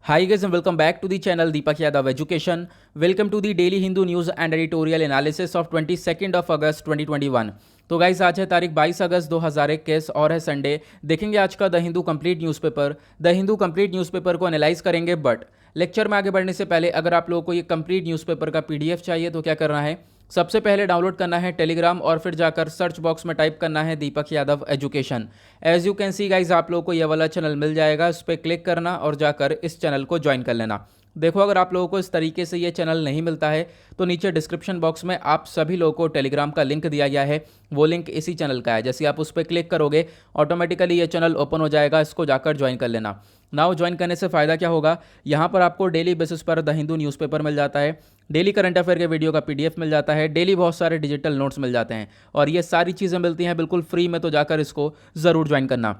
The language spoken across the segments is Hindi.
Hi guys and welcome back to the channel Deepak Yadav Education. Welcome to the Daily Hindu News and Editorial Analysis of 22nd of August 2021. तो गाइस आज है तारीख 22 अगस्त 2021 और है संडे। देखेंगे आज का the Hindu complete newspaper. The Hindu complete newspaper को एनालाइज करेंगे, बट लेक्चर में आगे बढ़ने से पहले अगर आप लोगों को ये कंप्लीट न्यूज़पेपर का पीडीएफ चाहिए तो क्या करना है, सबसे पहले डाउनलोड करना है टेलीग्राम और फिर जाकर सर्च बॉक्स में टाइप करना है Deepak Yadav education. As you can see guys आप लोगों को ये वाला चैनल मिल जाएगा, उस पर क्लिक करना और जाकर इस चैनल को ज्वाइन कर लेना। देखो अगर आप लोगों को इस तरीके से ये चैनल नहीं मिलता है तो नीचे डिस्क्रिप्शन बॉक्स में आप सभी लोगों को टेलीग्राम का लिंक दिया गया है, वो लिंक इसी चैनल का है। जैसे आप उस पर क्लिक करोगे ऑटोमेटिकली ये चैनल ओपन हो जाएगा, इसको जाकर ज्वाइन कर लेना। नाउ ज्वाइन करने से फ़ायदा क्या होगा, यहाँ पर आपको डेली बेसिस पर द हिंदू न्यूज़पेपर मिल जाता है, डेली करंट अफेयर के वीडियो का पीडीएफ मिल जाता है, डेली बहुत सारे डिजिटल नोट्स मिल जाते हैं और ये सारी चीज़ें मिलती हैं बिल्कुल फ्री में, तो जाकर इसको ज़रूर ज्वाइन करना।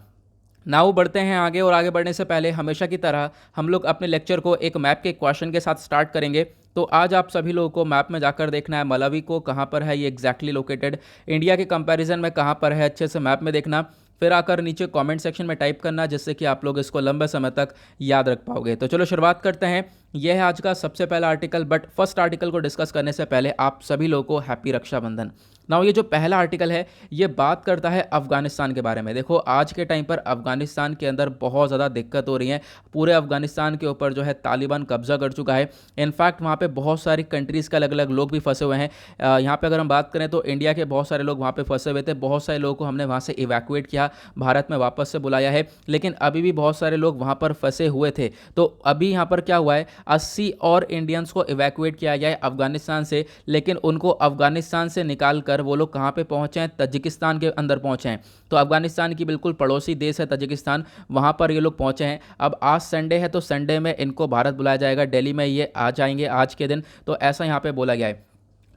नाउ बढ़ते हैं आगे, और आगे बढ़ने से पहले हमेशा की तरह हम लोग अपने लेक्चर को एक मैप के क्वेश्चन के साथ स्टार्ट करेंगे। तो आज आप सभी लोगों को मैप में जाकर देखना है मलावी को कहाँ पर है ये एग्जैक्टली लोकेटेड, इंडिया के कंपैरिजन में कहाँ पर है अच्छे से मैप में देखना, फिर आकर नीचे कमेंट सेक्शन में टाइप करना जिससे कि आप लोग इसको लंबे समय तक याद रख पाओगे। तो चलो शुरुआत करते हैं। यह है आज का सबसे पहला आर्टिकल, बट फर्स्ट आर्टिकल को डिस्कस करने से पहले आप सभी लोगों को हैप्पी रक्षाबंधन। नाउ ये जो पहला आर्टिकल है ये बात करता है अफगानिस्तान के बारे में। देखो आज के टाइम पर अफगानिस्तान के अंदर बहुत ज़्यादा दिक्कत हो रही है, पूरे अफगानिस्तान के ऊपर जो है तालिबान कब्जा कर चुका है। इनफैक्ट वहाँ पे बहुत सारी कंट्रीज़ के अलग अलग लोग भी फंसे हुए हैं। यहाँ पे अगर हम बात करें तो इंडिया के बहुत सारे लोग वहाँ पे फंसे हुए थे, बहुत सारे लोगों को हमने वहाँ से इवैक्यूएट किया, भारत में वापस से बुलाया है, लेकिन अभी भी बहुत सारे लोग वहाँ पर फंसे हुए थे। तो अभी यहाँ पर क्या हुआ है, 80 और इंडियंस को इवैक्यूएट किया गया है अफगानिस्तान से, लेकिन उनको अफगानिस्तान से निकाल कर वो लोग कहाँ पे पहुँचे हैं, तजिकिस्तान के अंदर पहुँचे हैं। तो अफगानिस्तान की बिल्कुल पड़ोसी देश है तजिकिस्तान, वहाँ पर ये लोग पहुँचे हैं। अब आज संडे है तो संडे में इनको भारत बुलाया जाएगा, दिल्ली में ये आ जाएंगे आज के दिन, तो ऐसा यहाँ पे बोला गया है।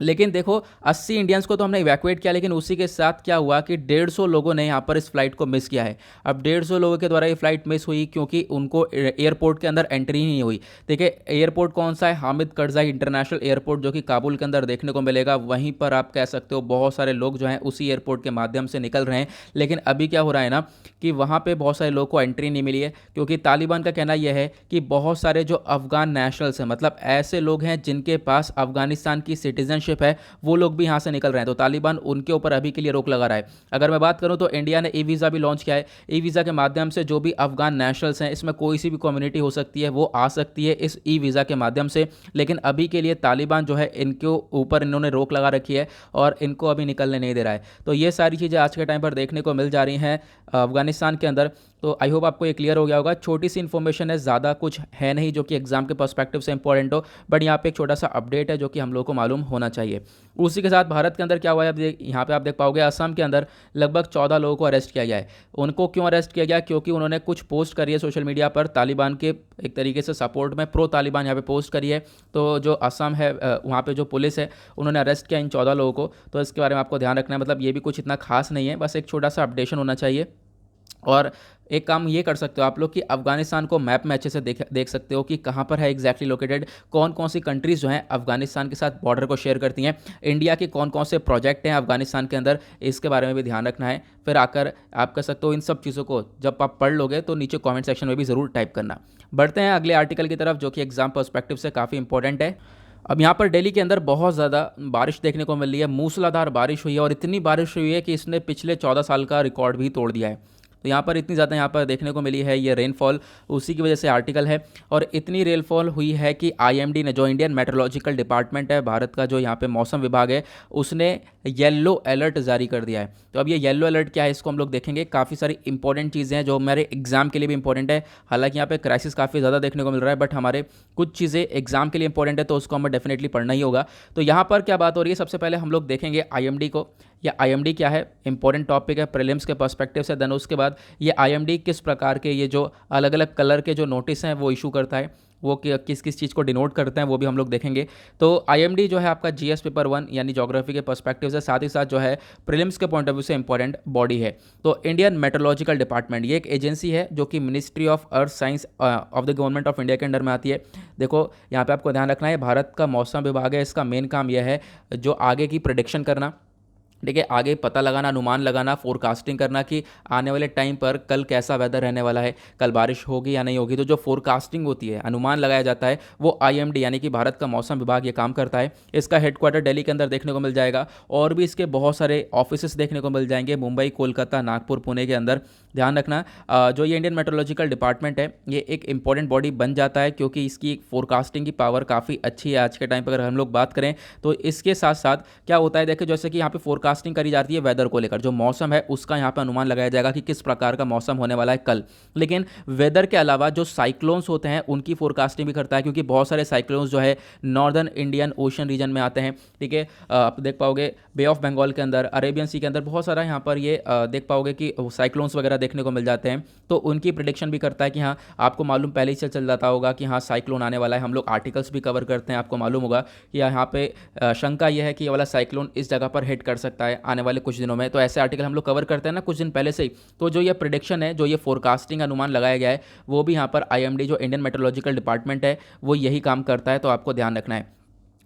लेकिन देखो 80 इंडियंस को तो हमने इवैक्यूएट किया, लेकिन उसी के साथ क्या हुआ कि 150 लोगों ने यहाँ पर इस फ्लाइट को मिस किया है। अब 150 लोगों के द्वारा ये फ्लाइट मिस हुई क्योंकि उनको एयरपोर्ट के अंदर एंट्री नहीं हुई। देखिए एयरपोर्ट कौन सा है, हामिद करज़ाई इंटरनेशनल एयरपोर्ट, जो कि काबुल के अंदर देखने को मिलेगा। वहीं पर आप कह सकते हो बहुत सारे लोग जो हैं उसी एयरपोर्ट के माध्यम से निकल रहे हैं। लेकिन अभी क्या हो रहा है ना कि वहाँ पर बहुत सारे लोगों को एंट्री नहीं मिली है, क्योंकि तालिबान का कहना यह है कि बहुत सारे जो अफगान नेशनल्स हैं, मतलब ऐसे लोग हैं जिनके पास अफगानिस्तान की सिटीजनशिप है, वो लोग भी यहाँ से निकल रहे हैं। तो तालिबान उनके ऊपर अभी के लिए रोक लगा रहा है। अगर मैं बात करूँ तो इंडिया ने ई वीज़ा भी लॉन्च किया है। ई वीज़ा के माध्यम से जो भी अफगान नेशनल्स हैं, इसमें कोई सी भी कम्युनिटी हो सकती है, वो आ सकती है इस ई वीज़ा के माध्यम से। लेकिन अभी के लिए तालिबान जो है इनके ऊपर इन्होंने रोक लगा रखी है और इनको अभी निकलने नहीं दे रहा है। तो ये सारी चीज़ें आज के टाइम पर देखने को मिल जा रही हैं अफगानिस्तान के अंदर। तो आई होप आपको ये क्लियर हो गया होगा। छोटी सी इन्फॉर्मेशन है, ज़्यादा कुछ है नहीं जो कि एग्जाम के पर्सपेक्टिव से इंपॉर्टेंट हो, बट यहाँ पे एक छोटा सा अपडेट है जो कि हम लोग को मालूम होना चाहिए। उसी के साथ भारत के अंदर क्या हुआ है, अब यहाँ पे आप देख पाओगे असम के अंदर लगभग 14 लोगों को अरेस्ट किया गया है। उनको क्यों अरेस्ट किया गया, क्योंकि उन्होंने कुछ पोस्ट करी है सोशल मीडिया पर तालिबान के एक तरीके से सपोर्ट में, प्रो तालिबान यहाँ पे पोस्ट करी है। तो जो असम है वहाँ पे जो पुलिस है उन्होंने अरेस्ट किया इन 14 लोगों को। तो इसके बारे में आपको ध्यान रखना है, मतलब ये भी कुछ इतना खास नहीं है, बस एक छोटा सा अपडेशन होना चाहिए। और एक काम ये कर सकते हो आप लोग कि अफगानिस्तान को मैप में अच्छे से देख सकते हो कि कहाँ पर है एग्जैक्टली लोकेटेड, कौन कौन सी कंट्रीज़ जो हैं अफगानिस्तान के साथ बॉर्डर को शेयर करती हैं, इंडिया के कौन कौन से प्रोजेक्ट हैं अफगानिस्तान के अंदर, इसके बारे में भी ध्यान रखना है। फिर आकर आप कर सकते हो इन सब चीज़ों को जब आप पढ़ लोगे तो नीचे कॉमेंट सेक्शन में भी ज़रूर टाइप करना। बढ़ते हैं अगले आर्टिकल की तरफ जो कि एग्जाम पर्सपेक्टिव से काफ़ी इंपॉर्टेंट है। अब यहाँ पर दिल्ली के अंदर बहुत ज़्यादा बारिश देखने को मिल रही है, मूसलाधार बारिश हुई है और इतनी बारिश हुई है कि इसने पिछले 14 साल का रिकॉर्ड भी तोड़ दिया है। तो यहाँ पर इतनी ज़्यादा यहाँ पर देखने को मिली है ये रेनफॉल, उसी की वजह से आर्टिकल है। और इतनी रेनफॉल हुई है कि आईएमडी ने, जो इंडियन मेट्रोलॉजिकल डिपार्टमेंट है भारत का, जो यहाँ पे मौसम विभाग है, उसने येलो अलर्ट जारी कर दिया है। तो अब ये येलो अलर्ट क्या है इसको हम लोग देखेंगे। काफ़ी सारी इंपॉर्टेंट चीज़ें हैं जो हमारे एग्जाम के लिए भी इंपॉर्टेंट है। हालांकि यहाँ पे क्राइसिस काफ़ी ज़्यादा देखने को मिल रहा है, बट हमारे कुछ चीज़ें एग्जाम के लिए इंपॉर्टेंट है तो उसको हमें डेफिनेटली पढ़ना ही होगा। तो यहाँ पर क्या बात हो रही है, सबसे पहले हम लोग देखेंगे आईएमडी को। या आईएमडी क्या है, इंपॉर्टेंट टॉपिक है प्रीलिम्स के पर्सपेक्टिव से। देन उसके बाद ये आईएमडी किस प्रकार के ये जो अलग अलग कलर के जो नोटिस हैं वो इशू करता है, वो किस किस चीज़ को डिनोट करते हैं वो भी हम लोग देखेंगे। तो आईएमडी जो है आपका जीएस पेपर 1 यानी ज्योग्राफी के पर्सपेक्टिव से, साथ ही साथ जो है प्रीलिम्स के पॉइंट ऑफ व्यू से इंपॉर्टेंट बॉडी है। तो इंडियन मेट्रोलॉजिकल डिपार्टमेंट ये एक एजेंसी है जो कि ministry of earth science of the government of India के अंडर में आती है। देखो यहाँ पे आपको ध्यान रखना है, भारत का मौसम विभाग है, इसका मेन काम यह है जो आगे की प्रेडिक्शन करना, ठीक है, आगे पता लगाना, अनुमान लगाना, फोरकास्टिंग करना कि आने वाले टाइम पर कल कैसा वेदर रहने वाला है, कल बारिश होगी या नहीं होगी। तो जो फोरकास्टिंग होती है, अनुमान लगाया जाता है, वो आईएमडी यानी कि भारत का मौसम विभाग ये काम करता है। इसका हेडक्वार्टर दिल्ली के अंदर देखने को मिल जाएगा और भी इसके बहुत सारे ऑफिस देखने को मिल जाएंगे मुंबई, कोलकाता, नागपुर, पुणे के अंदर। ध्यान रखना, जो ये इंडियन मेट्रोलॉजिकल डिपार्टमेंट है, ये एक इंपॉर्टेंट बॉडी बन जाता है क्योंकि इसकी फोरकास्टिंग की पावर काफ़ी अच्छी है आज के टाइम पर अगर हम लोग बात करें तो। इसके साथ साथ क्या होता है, देखिए जैसे कि यहाँ पे फोरकास्टिंग करी जाती है वेदर को लेकर, जो मौसम है उसका यहाँ पे अनुमान लगाया जाएगा कि किस प्रकार का मौसम होने वाला है कल। लेकिन वेदर के अलावा जो साइक्लोन्स होते हैं उनकी फोरकास्टिंग भी करता है, क्योंकि बहुत सारे साइक्लोन्स जो है नॉर्दर्न इंडियन ओशन रीजन में आते हैं। ठीक है, आप देख पाओगे बे ऑफ बंगाल के अंदर, अरेबियन सी के अंदर बहुत सारा यहाँ पर ये देख पाओगे कि साइक्लोन्स वगैरह देखने को मिल जाते हैं। तो उनकी प्रिडिक्शन भी करता है कि हाँ, आपको मालूम पहले ही से चल जाता होगा कि हाँ साइक्लोन आने वाला है। हम लोग आर्टिकल्स भी कवर करते हैं, आपको मालूम होगा कि यहाँ पे शंका यह है कि ये वाला साइक्लोन इस जगह पर हिट कर सकता है आने वाले कुछ दिनों में। तो ऐसे आर्टिकल हम लोग कवर करते हैं ना कुछ दिन पहले से ही। तो जो ये प्रिडिक्शन है, जो ये फोरकास्टिंग अनुमान लगाया गया है, वो भी यहाँ पर आईएमडी जो इंडियन मेट्रोलॉजिकल डिपार्टमेंट है वो यही काम करता है। तो आपको ध्यान रखना है।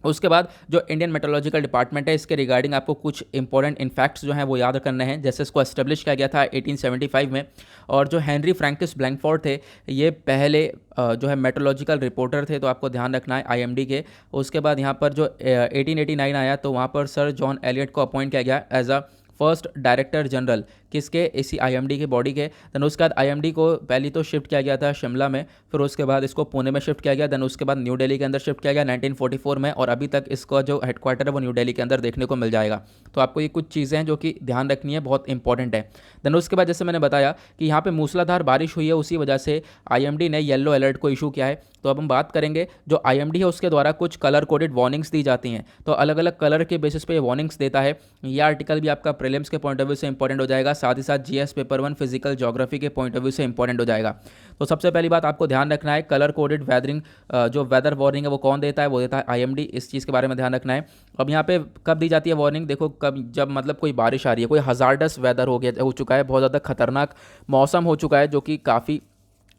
उसके बाद जो इंडियन मेट्रोलॉजिकल डिपार्टमेंट है, इसके रिगार्डिंग आपको कुछ इंपॉर्टेंट इनफैक्ट्स जो हैं वो याद करने हैं। जैसे इसको एस्टेब्लिश किया गया था 1875 में, और जो हेनरी फ्रैंकिस ब्लैंकफोर्ड थे ये पहले जो है मेट्रोलॉजिकल रिपोर्टर थे। तो आपको ध्यान रखना है आईएमडी के। उसके बाद यहाँ पर जो 1889 आया तो वहाँ पर सर जॉन एलियट को अपॉइंट किया गया as a first director general, किसके, इसी आईएमडी के बॉडी के। देन उसके बाद आईएमडी को पहले तो शिफ्ट किया गया था शिमला में, फिर उसके बाद इसको पुणे में शिफ्ट किया गया, देन उसके बाद न्यू दिल्ली के अंदर शिफ्ट किया गया 1944 में, और अभी तक इसका जो हेडक्वार्टर है वो न्यू दिल्ली के अंदर देखने को मिल जाएगा। तो आपको ये कुछ चीज़ें हैं जो कि ध्यान रखनी है, बहुत इंपॉर्टेंट है। देन उसके बाद जैसे मैंने बताया कि यहाँ पे मूसलाधार बारिश हुई है, उसी वजह से आईएमडी ने येलो अलर्ट को इशू किया है। तो अब हम बात करेंगे जो आईएमडी है उसके द्वारा कुछ कलर कोडेड वार्निंग्स दी जाती हैं। तो अलग अलग कलर के बेसिस पे ये वार्निंग्स देता है। ये आर्टिकल भी आपका प्रीलिम्स के पॉइंट ऑफ व्यू से इंपॉर्टेंट हो जाएगा, साथ ही साथ जीएस पेपर 1 फिजिकल ज्योग्राफी के पॉइंट ऑफ व्यू से इंपॉर्टेंट हो जाएगा। तो सबसे पहली बात आपको ध्यान रखना है, कलर कोडेड वेदरिंग जो वेदर वार्निंग है वो कौन देता है, वो देता है आईएमडी। इस चीज़ के बारे में ध्यान रखना है। अब यहाँ पे कब दी जाती है वार्निंग, देखो कब, जब मतलब कोई बारिश आ रही है, कोई हजार्डस वेदर हो चुका है, बहुत ज़्यादा खतरनाक मौसम हो चुका है जो कि काफ़ी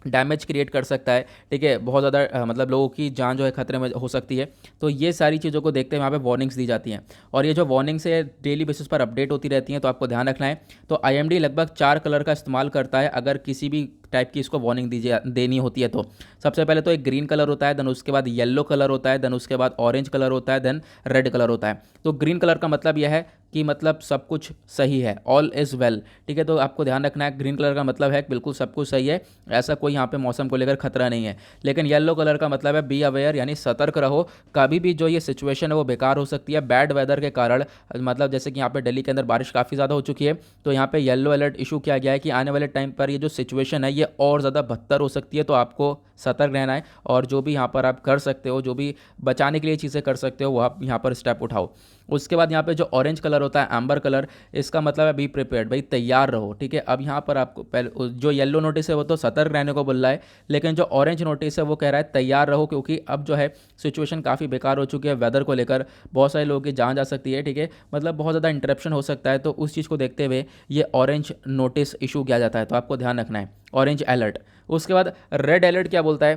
डैमेज क्रिएट कर सकता है। ठीक है, बहुत ज़्यादा मतलब लोगों की जान जो है खतरे में हो सकती है। तो ये सारी चीज़ों को देखते हुए यहाँ पे वार्निंग्स दी जाती हैं, और ये जो वार्निंग्स है डेली बेसिस पर अपडेट होती रहती हैं। तो आपको ध्यान रखना है। तो आईएमडी लगभग 4 कलर का इस्तेमाल करता है अगर किसी भी टाइप की इसको वार्निंग देनी होती है। तो सबसे पहले तो एक ग्रीन कलर होता है, देन उसके बाद येलो कलर होता है, देन उसके बाद ऑरेंज कलर होता है, देन रेड कलर होता है। तो ग्रीन कलर का मतलब यह है कि मतलब सब कुछ सही है, ऑल इज़ वेल। ठीक है, तो आपको ध्यान रखना है, ग्रीन कलर का मतलब है बिल्कुल सब कुछ सही है, ऐसा कोई यहाँ पे मौसम को लेकर खतरा नहीं है। लेकिन येलो कलर का मतलब है बी अवेयर, यानी सतर्क रहो, कभी भी जो ये सिचुएशन है वो बेकार हो सकती है बैड वेदर के कारण। मतलब जैसे कि यहाँ पे दिल्ली के अंदर बारिश काफ़ी ज़्यादा हो चुकी है, तो यहाँ पे येलो अलर्ट इशू किया गया है कि आने वाले टाइम पर ये जो सिचुएशन है ये और ज़्यादा बदतर हो सकती है। तो आपको सतर्क रहना है, और जो भी यहाँ पर आप कर सकते हो, जो भी बचाने के लिए चीज़ें कर सकते हो, वो आप यहाँ पर स्टेप उठाओ। उसके बाद यहाँ पे जो ऑरेंज कलर होता है, एम्बर कलर, इसका मतलब है बी प्रिपेयर्ड, भाई तैयार रहो। ठीक है, अब यहाँ पर आपको पहले जो येलो नोटिस है वो तो सतर्क रहने को बोल रहा है, लेकिन जो ऑरेंज नोटिस है वो कह रहा है तैयार रहो, क्योंकि अब जो है सिचुएशन काफ़ी बेकार हो चुकी है वेदर को लेकर, बहुत सारे लोगों की जान जा सकती है। ठीक है, मतलब बहुत ज़्यादा इंटरप्शन हो सकता है। तो उस चीज़ को देखते हुए ये ऑरेंज नोटिस इशू किया जाता है। तो आपको ध्यान रखना है, ऑरेंज अलर्ट। उसके बाद रेड अलर्ट क्या बोलता है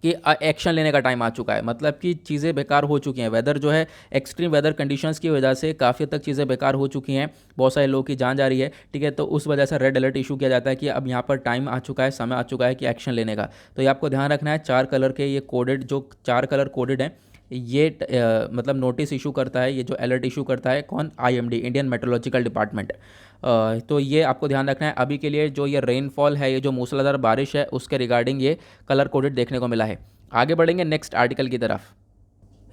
कि एक्शन लेने का टाइम आ चुका है, मतलब कि चीज़ें बेकार हो चुकी हैं। वेदर जो है एक्सट्रीम वेदर कंडीशंस की वजह से काफ़ी हद तक चीज़ें बेकार हो चुकी हैं, बहुत सारे लोगों की जान जा रही है। ठीक है, तो उस वजह से रेड अलर्ट इशू किया जाता है कि अब यहाँ पर टाइम आ चुका है, समय आ चुका है कि एक्शन लेने का। तो ये आपको ध्यान रखना है, 4 कलर के ये कोडेड, जो 4 कलर कोडेड हैं, ये मतलब नोटिस इशू करता है, ये जो अलर्ट इशू करता है कौन, आईएमडी, इंडियन मेट्रोलॉजिकल डिपार्टमेंट। तो ये आपको ध्यान रखना है। अभी के लिए जो ये रेनफॉल है, ये जो मूसलाधार बारिश है, उसके रिगार्डिंग ये कलर कोडेड देखने को मिला है। आगे बढ़ेंगे नेक्स्ट आर्टिकल की तरफ।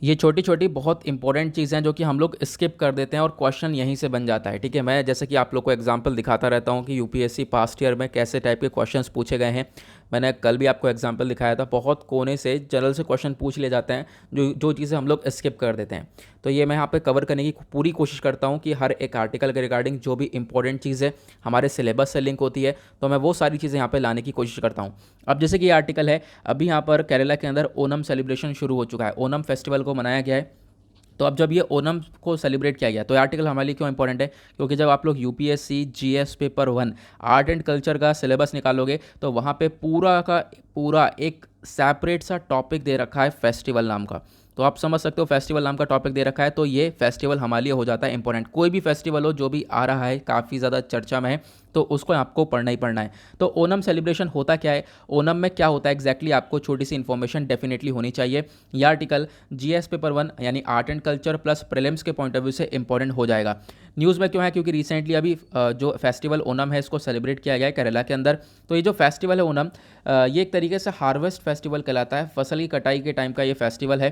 ये छोटी छोटी बहुत इंपॉर्टेंट चीज़ें हैं जो कि हम लोग स्किप कर देते हैं और क्वेश्चन यहीं से बन जाता है। ठीक है, मैं जैसे कि आप लोग को एग्जांपल दिखाता रहता हूँ कि यूपीएससी पास्ट ईयर में कैसे टाइप के क्वेश्चंस पूछे गए हैं। मैंने कल भी आपको एग्जांपल दिखाया था, बहुत कोने से जनरल से क्वेश्चन पूछ लिए जाते हैं, जो जो चीज़ें हम लोग स्किप कर देते हैं। तो ये मैं यहाँ पे कवर करने की पूरी कोशिश करता हूँ कि हर एक आर्टिकल के रिगार्डिंग जो भी इंपॉर्टेंट चीज़ है हमारे सिलेबस से लिंक होती है, तो मैं वो सारी चीज़ें यहाँ पे लाने की कोशिश करता हूँ। अब जैसे कि ये आर्टिकल है, अभी यहाँ पर केरला के अंदर ओनम सेलिब्रेशन शुरू हो चुका है, ओनम फेस्टिवल को मनाया गया है। तो अब जब ये ओनम को सेलिब्रेट किया गया, तो ये आर्टिकल हमारे लिए क्यों इंपॉर्टेंट है, क्योंकि जब आप लोग UPSC GS paper 1 art and culture का सिलेबस निकालोगे तो वहाँ पे पूरा का पूरा एक सेपरेट सा टॉपिक दे रखा है फेस्टिवल नाम का। तो आप समझ सकते हो फेस्टिवल नाम का टॉपिक दे रखा है, तो ये फेस्टिवल हमारे लिए हो जाता है इंपॉर्टेंट। कोई भी फेस्टिवल हो जो भी आ रहा है काफ़ी ज़्यादा चर्चा में है, तो उसको आपको पढ़ना ही पढ़ना है। तो ओनम सेलिब्रेशन होता क्या है, ओनम में क्या होता है एग्जैक्टली आपको छोटी सी इन्फॉर्मेशन डेफिनेटली होनी चाहिए। यह आर्टिकल जीएस पेपर 1 यानी art and culture plus prelims के पॉइंट ऑफ व्यू से इंपॉर्टेंट हो जाएगा। न्यूज़ में क्यों है, क्योंकि रिसेंटली अभी जो फेस्टिवल ओनम है इसको सेलिब्रेट किया गया है केरला के अंदर। तो ये जो फेस्टिवल है ओनम, ये एक तरीके से हार्वेस्ट फेस्टिवल कहलाता है। फसल की कटाई के टाइम का ये फेस्टिवल है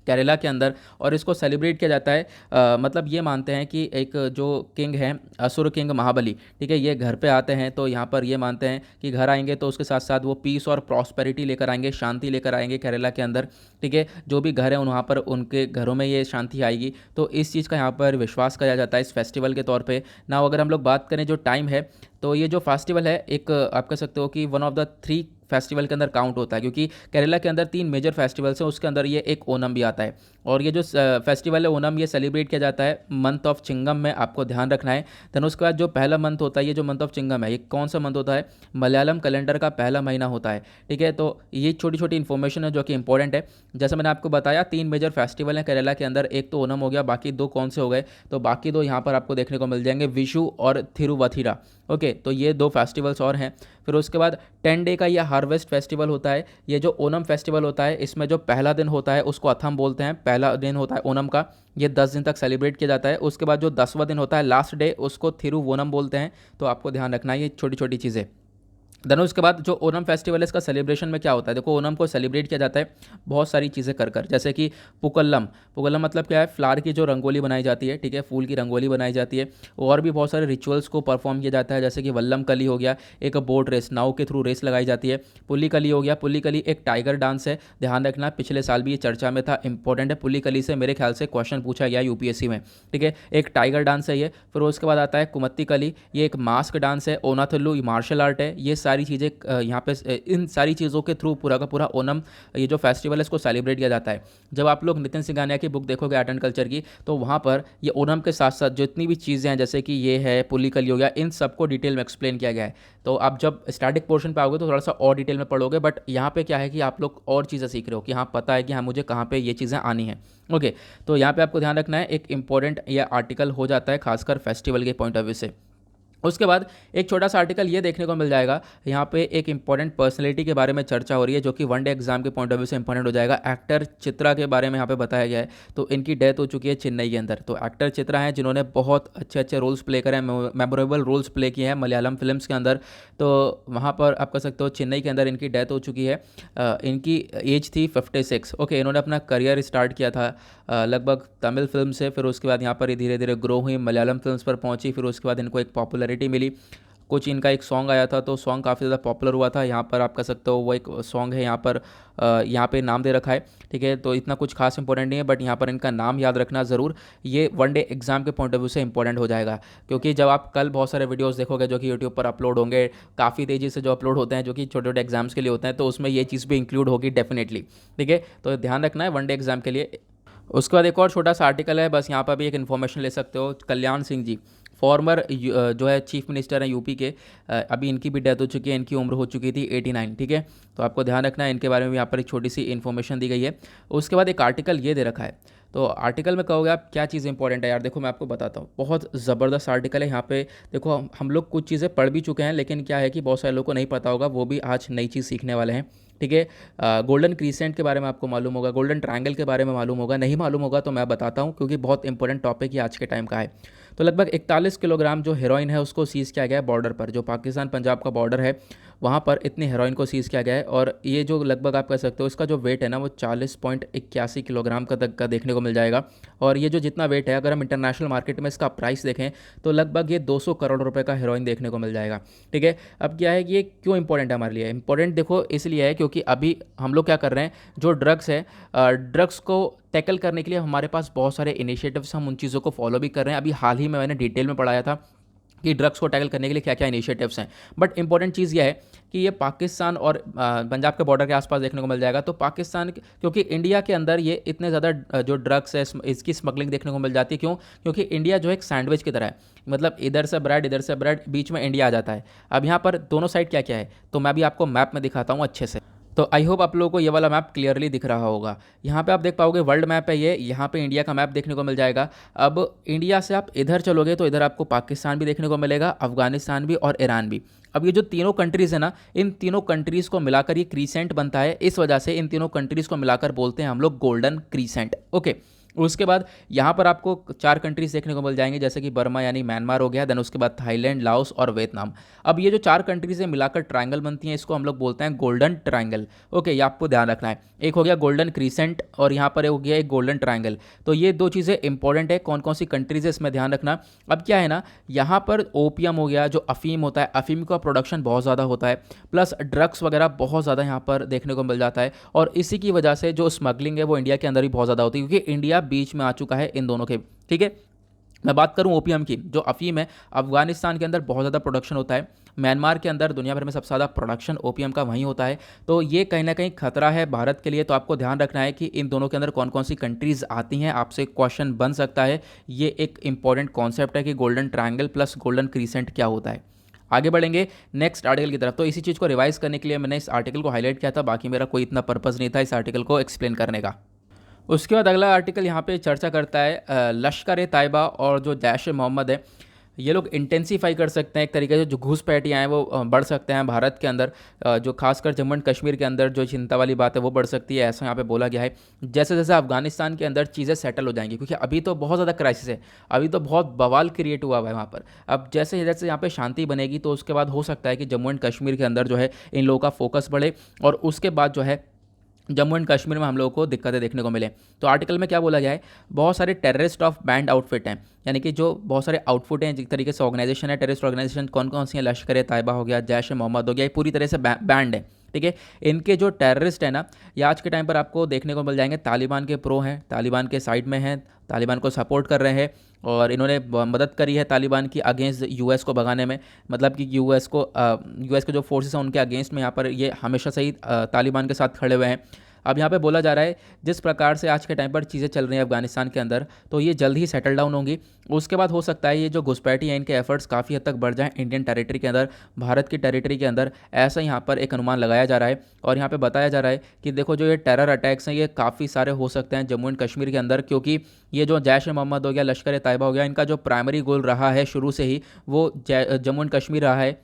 केरला के अंदर, और इसको सेलिब्रेट किया जाता है। मतलब ये मानते हैं कि एक जो किंग है, असुर किंग महाबली, ठीक है, ये घर पे आते हैं, तो यहाँ पर ये मानते हैं कि घर आएंगे तो उसके साथ साथ वो पीस और प्रॉस्पेरिटी लेकर आएंगे, शांति लेकर आएंगे केरला के अंदर, ठीक है। जो भी घर है वहाँ पर उनके घरों में ये शांति आएगी, तो इस चीज़ का यहाँ पर विश्वास किया जाता है इस फेस्टिवल के तौर पर ना। अगर हम लोग बात करें जो टाइम है, तो ये जो फेस्टिवल है एक आप कह सकते हो कि वन ऑफ द 3 फेस्टिवल के अंदर काउंट होता है, क्योंकि केरला के अंदर 3 मेजर फेस्टिवल्स हैं, उसके अंदर ये एक ओनम भी आता है। और ये जो फेस्टिवल है ओनम, ये सेलिब्रेट किया जाता है मंथ ऑफ चिंगम में, आपको ध्यान रखना है। देन उसके बाद जो पहला मंथ होता है, ये जो मंथ ऑफ चिंगम है, ये कौन सा मंथ होता है, मलयालम कैलेंडर का पहला महीना होता है, ठीक है। तो ये छोटी छोटी इन्फॉर्मेशन है जो कि इंपॉर्टेंट है। जैसे मैंने आपको बताया 3 मेजर फेस्टिवल हैं केरला के अंदर, एक तो ओनम हो गया, बाकी 2 कौन से हो गए, तो बाकी 2 यहाँ पर आपको देखने को मिल जाएंगे, विशु और थिरुवथिरा। ओके, तो ये 2 फेस्टिवल्स और हैं। फिर उसके बाद 10 डे का ये हार्वेस्ट फेस्टिवल होता है। ये जो ओनम फेस्टिवल होता है, इसमें जो पहला दिन होता है उसको अथम बोलते हैं, पहला दिन होता है ओनम का, ये 10 दिन तक सेलिब्रेट किया जाता है। उसके बाद जो 10वां दिन होता है लास्ट डे, उसको थिरुवोनम बोलते हैं। तो आपको ध्यान रखना है ये छोटी छोटी चीज़ें। देन उसके बाद जो ओनम फेस्टिवल है, इसका सेलिब्रेशन में क्या होता है, देखो ओनम को सेलिब्रेट किया जाता है बहुत सारी चीज़ें कर कर, जैसे कि पुकल्लम। पुकल्लम मतलब क्या है, फ्लावर की जो रंगोली बनाई जाती है, ठीक है, फूल की रंगोली बनाई जाती है। और भी बहुत सारे रिचुअल्स को परफॉर्म किया जाता है, जैसे कि वल्लम कली हो गया, एक बोट रेस, नाव के थ्रू रेस लगाई जाती है। पुल्ली कली हो गया, पुल्ली कली एक टाइगर डांस है, ध्यान रखना, पिछले साल भी ये चर्चा में था, इंपॉर्टेंट है। पुल्ली कली से मेरे ख्याल से क्वेश्चन पूछा गया यूपीएससी में, ठीक है, एक टाइगर डांस है ये। फिर उसके बाद आता है कुमत्ती कली, ये एक मास्क डांस है। ओनाथुल्लू मार्शल आर्ट है। ये सारी चीज़ें यहाँ पे इन सारी चीज़ों के थ्रू पूरा का पूरा ओनम ये जो फेस्टिवल है इसको सेलिब्रेट किया जाता है। जब आप लोग नितिन सिंघानिया की बुक देखोगे आर्ट एंड कल्चर की, तो वहाँ पर ये ओनम के साथ साथ जितनी भी चीज़ें हैं, जैसे कि ये है पुलिकली हो गया, इन सबको डिटेल में एक्सप्लेन किया गया है। तो आप जब स्टैटिक पोर्शन पे आओगे तो थोड़ा सा और डिटेल में पढ़ोगे, बट यहाँ पे क्या है कि आप लोग और चीज़ें सीख रहे हो कि हाँ पता है कि हाँ मुझे कहाँ पे ये चीज़ें आनी हैं। ओके, तो यहाँ पे आपको ध्यान रखना है, एक इंपॉर्टेंट ये आर्टिकल हो जाता है खासकर फेस्टिवल के पॉइंट ऑफ व्यू से। उसके बाद एक छोटा सा आर्टिकल ये देखने को मिल जाएगा, यहाँ पे एक इंपॉर्टेंट पर्सनैलिटी के बारे में चर्चा हो रही है, जो कि 1 डे एग्जाम के पॉइंट ऑफ व्यू से इंपॉर्टेंट हो जाएगा। एक्टर चित्रा के बारे में यहाँ पे बताया गया है। तो इनकी डेथ हो चुकी है चेन्नई के अंदर। तो एक्टर चित्रा हैं जिन्होंने बहुत अच्छे अच्छे रोल्स प्ले करे हैं, मेमोरेबल रोल्स प्ले किए हैं मलयालम फिल्म्स के अंदर। तो वहाँ पर आप कह सकते हो चेन्नई के अंदर इनकी डेथ हो चुकी है। इनकी एज थी 56। ओके, इन्होंने अपना करियर स्टार्ट किया था लगभग तमिल फिल्म से, फिर उसके बाद यहाँ पर धीरे धीरे ग्रो हुई, मलयालम फिल्म्स पर पहुँची, फिर उसके बाद इनको एक पॉपुलैरिटी मिली। कुछ इनका एक सॉन्ग आया था, तो सॉन्ग काफ़ी ज़्यादा पॉपुलर हुआ था। यहाँ पर आप कह सकते हो वो एक सॉन्ग है, यहाँ पर यहाँ पे नाम दे रखा है, ठीक है। तो इतना कुछ खास इंपॉर्टेंट नहीं है, बट यहाँ पर इनका नाम याद रखना ज़रूर, ये 1 डे एग्जाम के पॉइंट ऑफ व्यू से इंपॉर्टेंट हो जाएगा। क्योंकि जब आप कल बहुत सारे वीडियोस देखोगे जो कि यूट्यूब पर अपलोड होंगे, काफ़ी तेज़ी से जो अपलोड होते हैं, जो कि छोटे छोटे एग्जाम्स के लिए होते हैं, तो उसमें ये चीज़ भी इंक्लूड होगी डेफिनेटली, ठीक है। तो ध्यान रखना है 1 डे एग्जाम के लिए। उसके बाद एक और छोटा सा आर्टिकल है, बस यहाँ पर भी एक इन्फॉर्मेशन ले सकते हो। कल्याण सिंह जी फॉर्मर जो है चीफ मिनिस्टर हैं यूपी के, अभी इनकी भी डेथ हो चुकी है, इनकी उम्र हो चुकी थी 89, ठीक है। तो आपको ध्यान रखना है, इनके बारे में यहाँ पर एक छोटी सी इन्फॉर्मेशन दी गई है। उसके बाद एक आर्टिकल ये दे रखा है, तो आर्टिकल में कहोगे आप क्या चीज़ इंपॉर्टेंट है यार, देखो मैं आपको बताता हूँ, बहुत ज़बरदस्त आर्टिकल है। यहाँ पे देखो हम लोग कुछ चीज़ें पढ़ भी चुके हैं, लेकिन क्या है कि बहुत सारे लोगों को नहीं पता होगा, वो भी आज नई चीज़ सीखने वाले हैं, ठीक है। गोल्डन क्रीसेंट के बारे में आपको मालूम होगा, गोल्डन ट्रायंगल के बारे में मालूम होगा, नहीं मालूम होगा तो मैं बताता हूँ, क्योंकि बहुत इंपॉर्टेंट टॉपिक ही आज के टाइम का है। तो लगभग 41 किलोग्राम जो हेरोइन है उसको सीज़ किया गया है बॉर्डर पर, जो पाकिस्तान पंजाब का बॉर्डर है वहाँ पर इतनी हेरोइन को सीज़ किया गया है। और ये जो लगभग आप कह सकते हो इसका जो वेट है ना, वो 40.81 किलोग्राम का तक का देखने को मिल जाएगा। और ये जो जितना वेट है, अगर हम इंटरनेशनल मार्केट में इसका प्राइस देखें तो लगभग ये 200 करोड़ रुपए का हेरोइन देखने को मिल जाएगा, ठीक है। अब क्या है कि ये क्यों इंपॉर्टेंट है हमारे लिए, इंपॉर्टेंट देखो इसलिए है क्योंकि अभी हम लोग क्या कर रहे हैं, जो ड्रग्स है, ड्रग्स को टैकल करने के लिए हमारे पास बहुत सारे इनिशिएटिव्स, हम उन चीज़ों को फॉलो भी कर रहे हैं। अभी हाल ही में मैंने डिटेल में पढ़ाया था कि ड्रग्स को टैकल करने के लिए क्या क्या इनिशिएटिव्स हैं। बट इंपॉर्टेंट चीज़ यह है कि ये पाकिस्तान और पंजाब के बॉर्डर के आसपास देखने को मिल जाएगा। तो पाकिस्तान, क्योंकि इंडिया के अंदर ये इतने ज़्यादा जो ड्रग्स है इसकी स्मगलिंग देखने को मिल जाती है, क्यों, क्योंकि इंडिया जो है एक सैंडविच की तरह है, मतलब इधर से ब्रेड, बीच में इंडिया आ जाता है। अब यहाँ पर दोनों साइड क्या क्या है, तो मैं भी आपको मैप में दिखाता हूँ अच्छे से। तो आई होप आप लोगों को ये वाला मैप क्लियरली दिख रहा होगा। यहाँ पे आप देख पाओगे वर्ल्ड मैप है ये, यहाँ पे इंडिया का मैप देखने को मिल जाएगा। अब इंडिया से आप इधर चलोगे तो इधर आपको पाकिस्तान भी देखने को मिलेगा, अफगानिस्तान भी और ईरान भी। अब ये जो तीनों कंट्रीज़ है ना, इन तीनों कंट्रीज़ को मिलाकर ये क्रीसेंट बनता है। इस वजह से इन तीनों कंट्रीज़ को मिलाकर बोलते हैं हम लोग गोल्डन क्रीसेंट। ओके, उसके बाद यहाँ पर आपको 4 कंट्रीज देखने को मिल जाएंगे, जैसे कि बर्मा यानी म्यांमार हो गया, देन उसके बाद थाईलैंड, लाओस और वियतनाम। अब ये जो 4 कंट्रीज है मिलाकर ट्रायंगल बनती हैं, इसको हम लोग बोलते हैं गोल्डन ट्रायंगल। ओके, ये आपको ध्यान रखना है। एक हो गया गोल्डन क्रीसेंट और यहाँ पर हो गया एक गोल्डन ट्रायंगल। तो ये 2 चीज़ें इंपॉर्टेंट है, कौन कौन सी कंट्रीज है इसमें ध्यान रखना। अब क्या है ना, यहाँ पर ओपियम हो गया, जो अफीम होता है, अफीम का प्रोडक्शन बहुत ज़्यादा होता है, प्लस ड्रग्स वगैरह बहुत ज़्यादा यहाँ पर देखने को मिल जाता है। और इसी की वजह से जो स्मगलिंग है वो इंडिया के अंदर भी बहुत ज़्यादा होती है, क्योंकि इंडिया बीच में आ चुका है इन दोनों के। ठीक है, मैं बात करूं ओपीएम की, जो अफीम है, अफगानिस्तान के अंदर बहुत ज़्यादा प्रोडक्शन होता है, म्यांमार के अंदर दुनिया भर में सबसे ज़्यादा प्रोडक्शन ओपीएम का वहीं होता है। तो ये कहीं ना कहीं खतरा है भारत के लिए। तो आपको ध्यान रखना है कि इन दोनों के अंदर कौन कौन सी कंट्रीज़ आती हैं, आपसे क्वेश्चन बन सकता है। ये एक इंपॉर्टेंट कॉन्सेप्ट है कि golden triangle plus golden crescent क्या होता है। आगे बढ़ेंगे नेक्स्ट आर्टिकल की तरफ। तो इसी चीज़ को रिवाइज करने के लिए मैंने इस आर्टिकल को हाईलाइट किया था, बाकी मेरा कोई इतना पर्पज़ नहीं था इस आर्टिकल को एक्सप्लेन करने का। उसके बाद अगला आर्टिकल यहाँ पे चर्चा करता है लश्कर ए तैयबा और जो जैश ए मोहम्मद है, ये लोग इंटेंसीफाई कर सकते हैं एक तरीके से, जो घुसपैठियाँ हैं वो बढ़ सकते हैं भारत के अंदर, जो खासकर जम्मू एंड कश्मीर के अंदर जो चिंता वाली बात है वो बढ़ सकती है, ऐसा यहाँ पे बोला गया है। जैसे जैसे अफगानिस्तान के अंदर चीज़ें सेटल हो जाएंगी, क्योंकि अभी तो बहुत ज़्यादा क्राइसिस है, अभी तो बहुत बवाल क्रिएट हुआ हुआ है वहाँ पर। अब जैसे जैसे यहाँ पे शांति बनेगी तो उसके बाद हो सकता है कि जम्मू एंड कश्मीर के अंदर जो है इन लोगों का फोकस बढ़े, और उसके बाद जो है जम्मू एंड कश्मीर में हम लोगों को दिक्कतें देखने को मिले। तो आर्टिकल में क्या बोला गया है, बहुत सारे टेररिस्ट ऑफ बैंड आउटफिट हैं, यानी कि जो बहुत सारे आउटफिट हैं, जिस तरीके से ऑर्गेनाइजेशन है, टेररिस्ट ऑर्गेनाइजेशन कौन कौन सी हैं, लश्कर ए तैयबा हो गया, जैश ए मोहम्मद हो गया, ये पूरी तरह से बैंड है। ठीक है, इनके जो टेररिस्ट है ना, ये आज के टाइम पर आपको देखने को मिल जाएंगे तालिबान के प्रो हैं, तालिबान के साइड में हैं, तालिबान को सपोर्ट कर रहे हैं, और इन्होंने मदद करी है तालिबान की अगेंस्ट यूएस को भगाने में। मतलब कि यूएस के जो फोर्सेस हैं उनके अगेंस्ट में यहाँ पर ये हमेशा से ही तालिबान के साथ खड़े हुए हैं। अब यहाँ पे बोला जा रहा है जिस प्रकार से आज के टाइम पर चीज़ें चल रही हैं अफगानिस्तान के अंदर, तो ये जल्द ही सेटल डाउन होंगी। उसके बाद हो सकता है ये जो घुसपैठी है, इनके एफर्ट्स काफ़ी हद तक बढ़ जाएं इंडियन टेरिटरी के अंदर, भारत की टेरिटरी के अंदर, ऐसा यहाँ पर एक अनुमान लगाया जा रहा है। और यहाँ पे बताया जा रहा है कि देखो जो ये टेरर अटैक्स हैं ये काफ़ी सारे हो सकते हैं जम्मू एंड कश्मीर के अंदर, क्योंकि ये जो जैश ए मोहम्मद हो गया, लश्कर ए तैयबा हो गया, इनका जो प्राइमरी गोल रहा है शुरू से ही वो जम्मू एंड कश्मीर रहा है।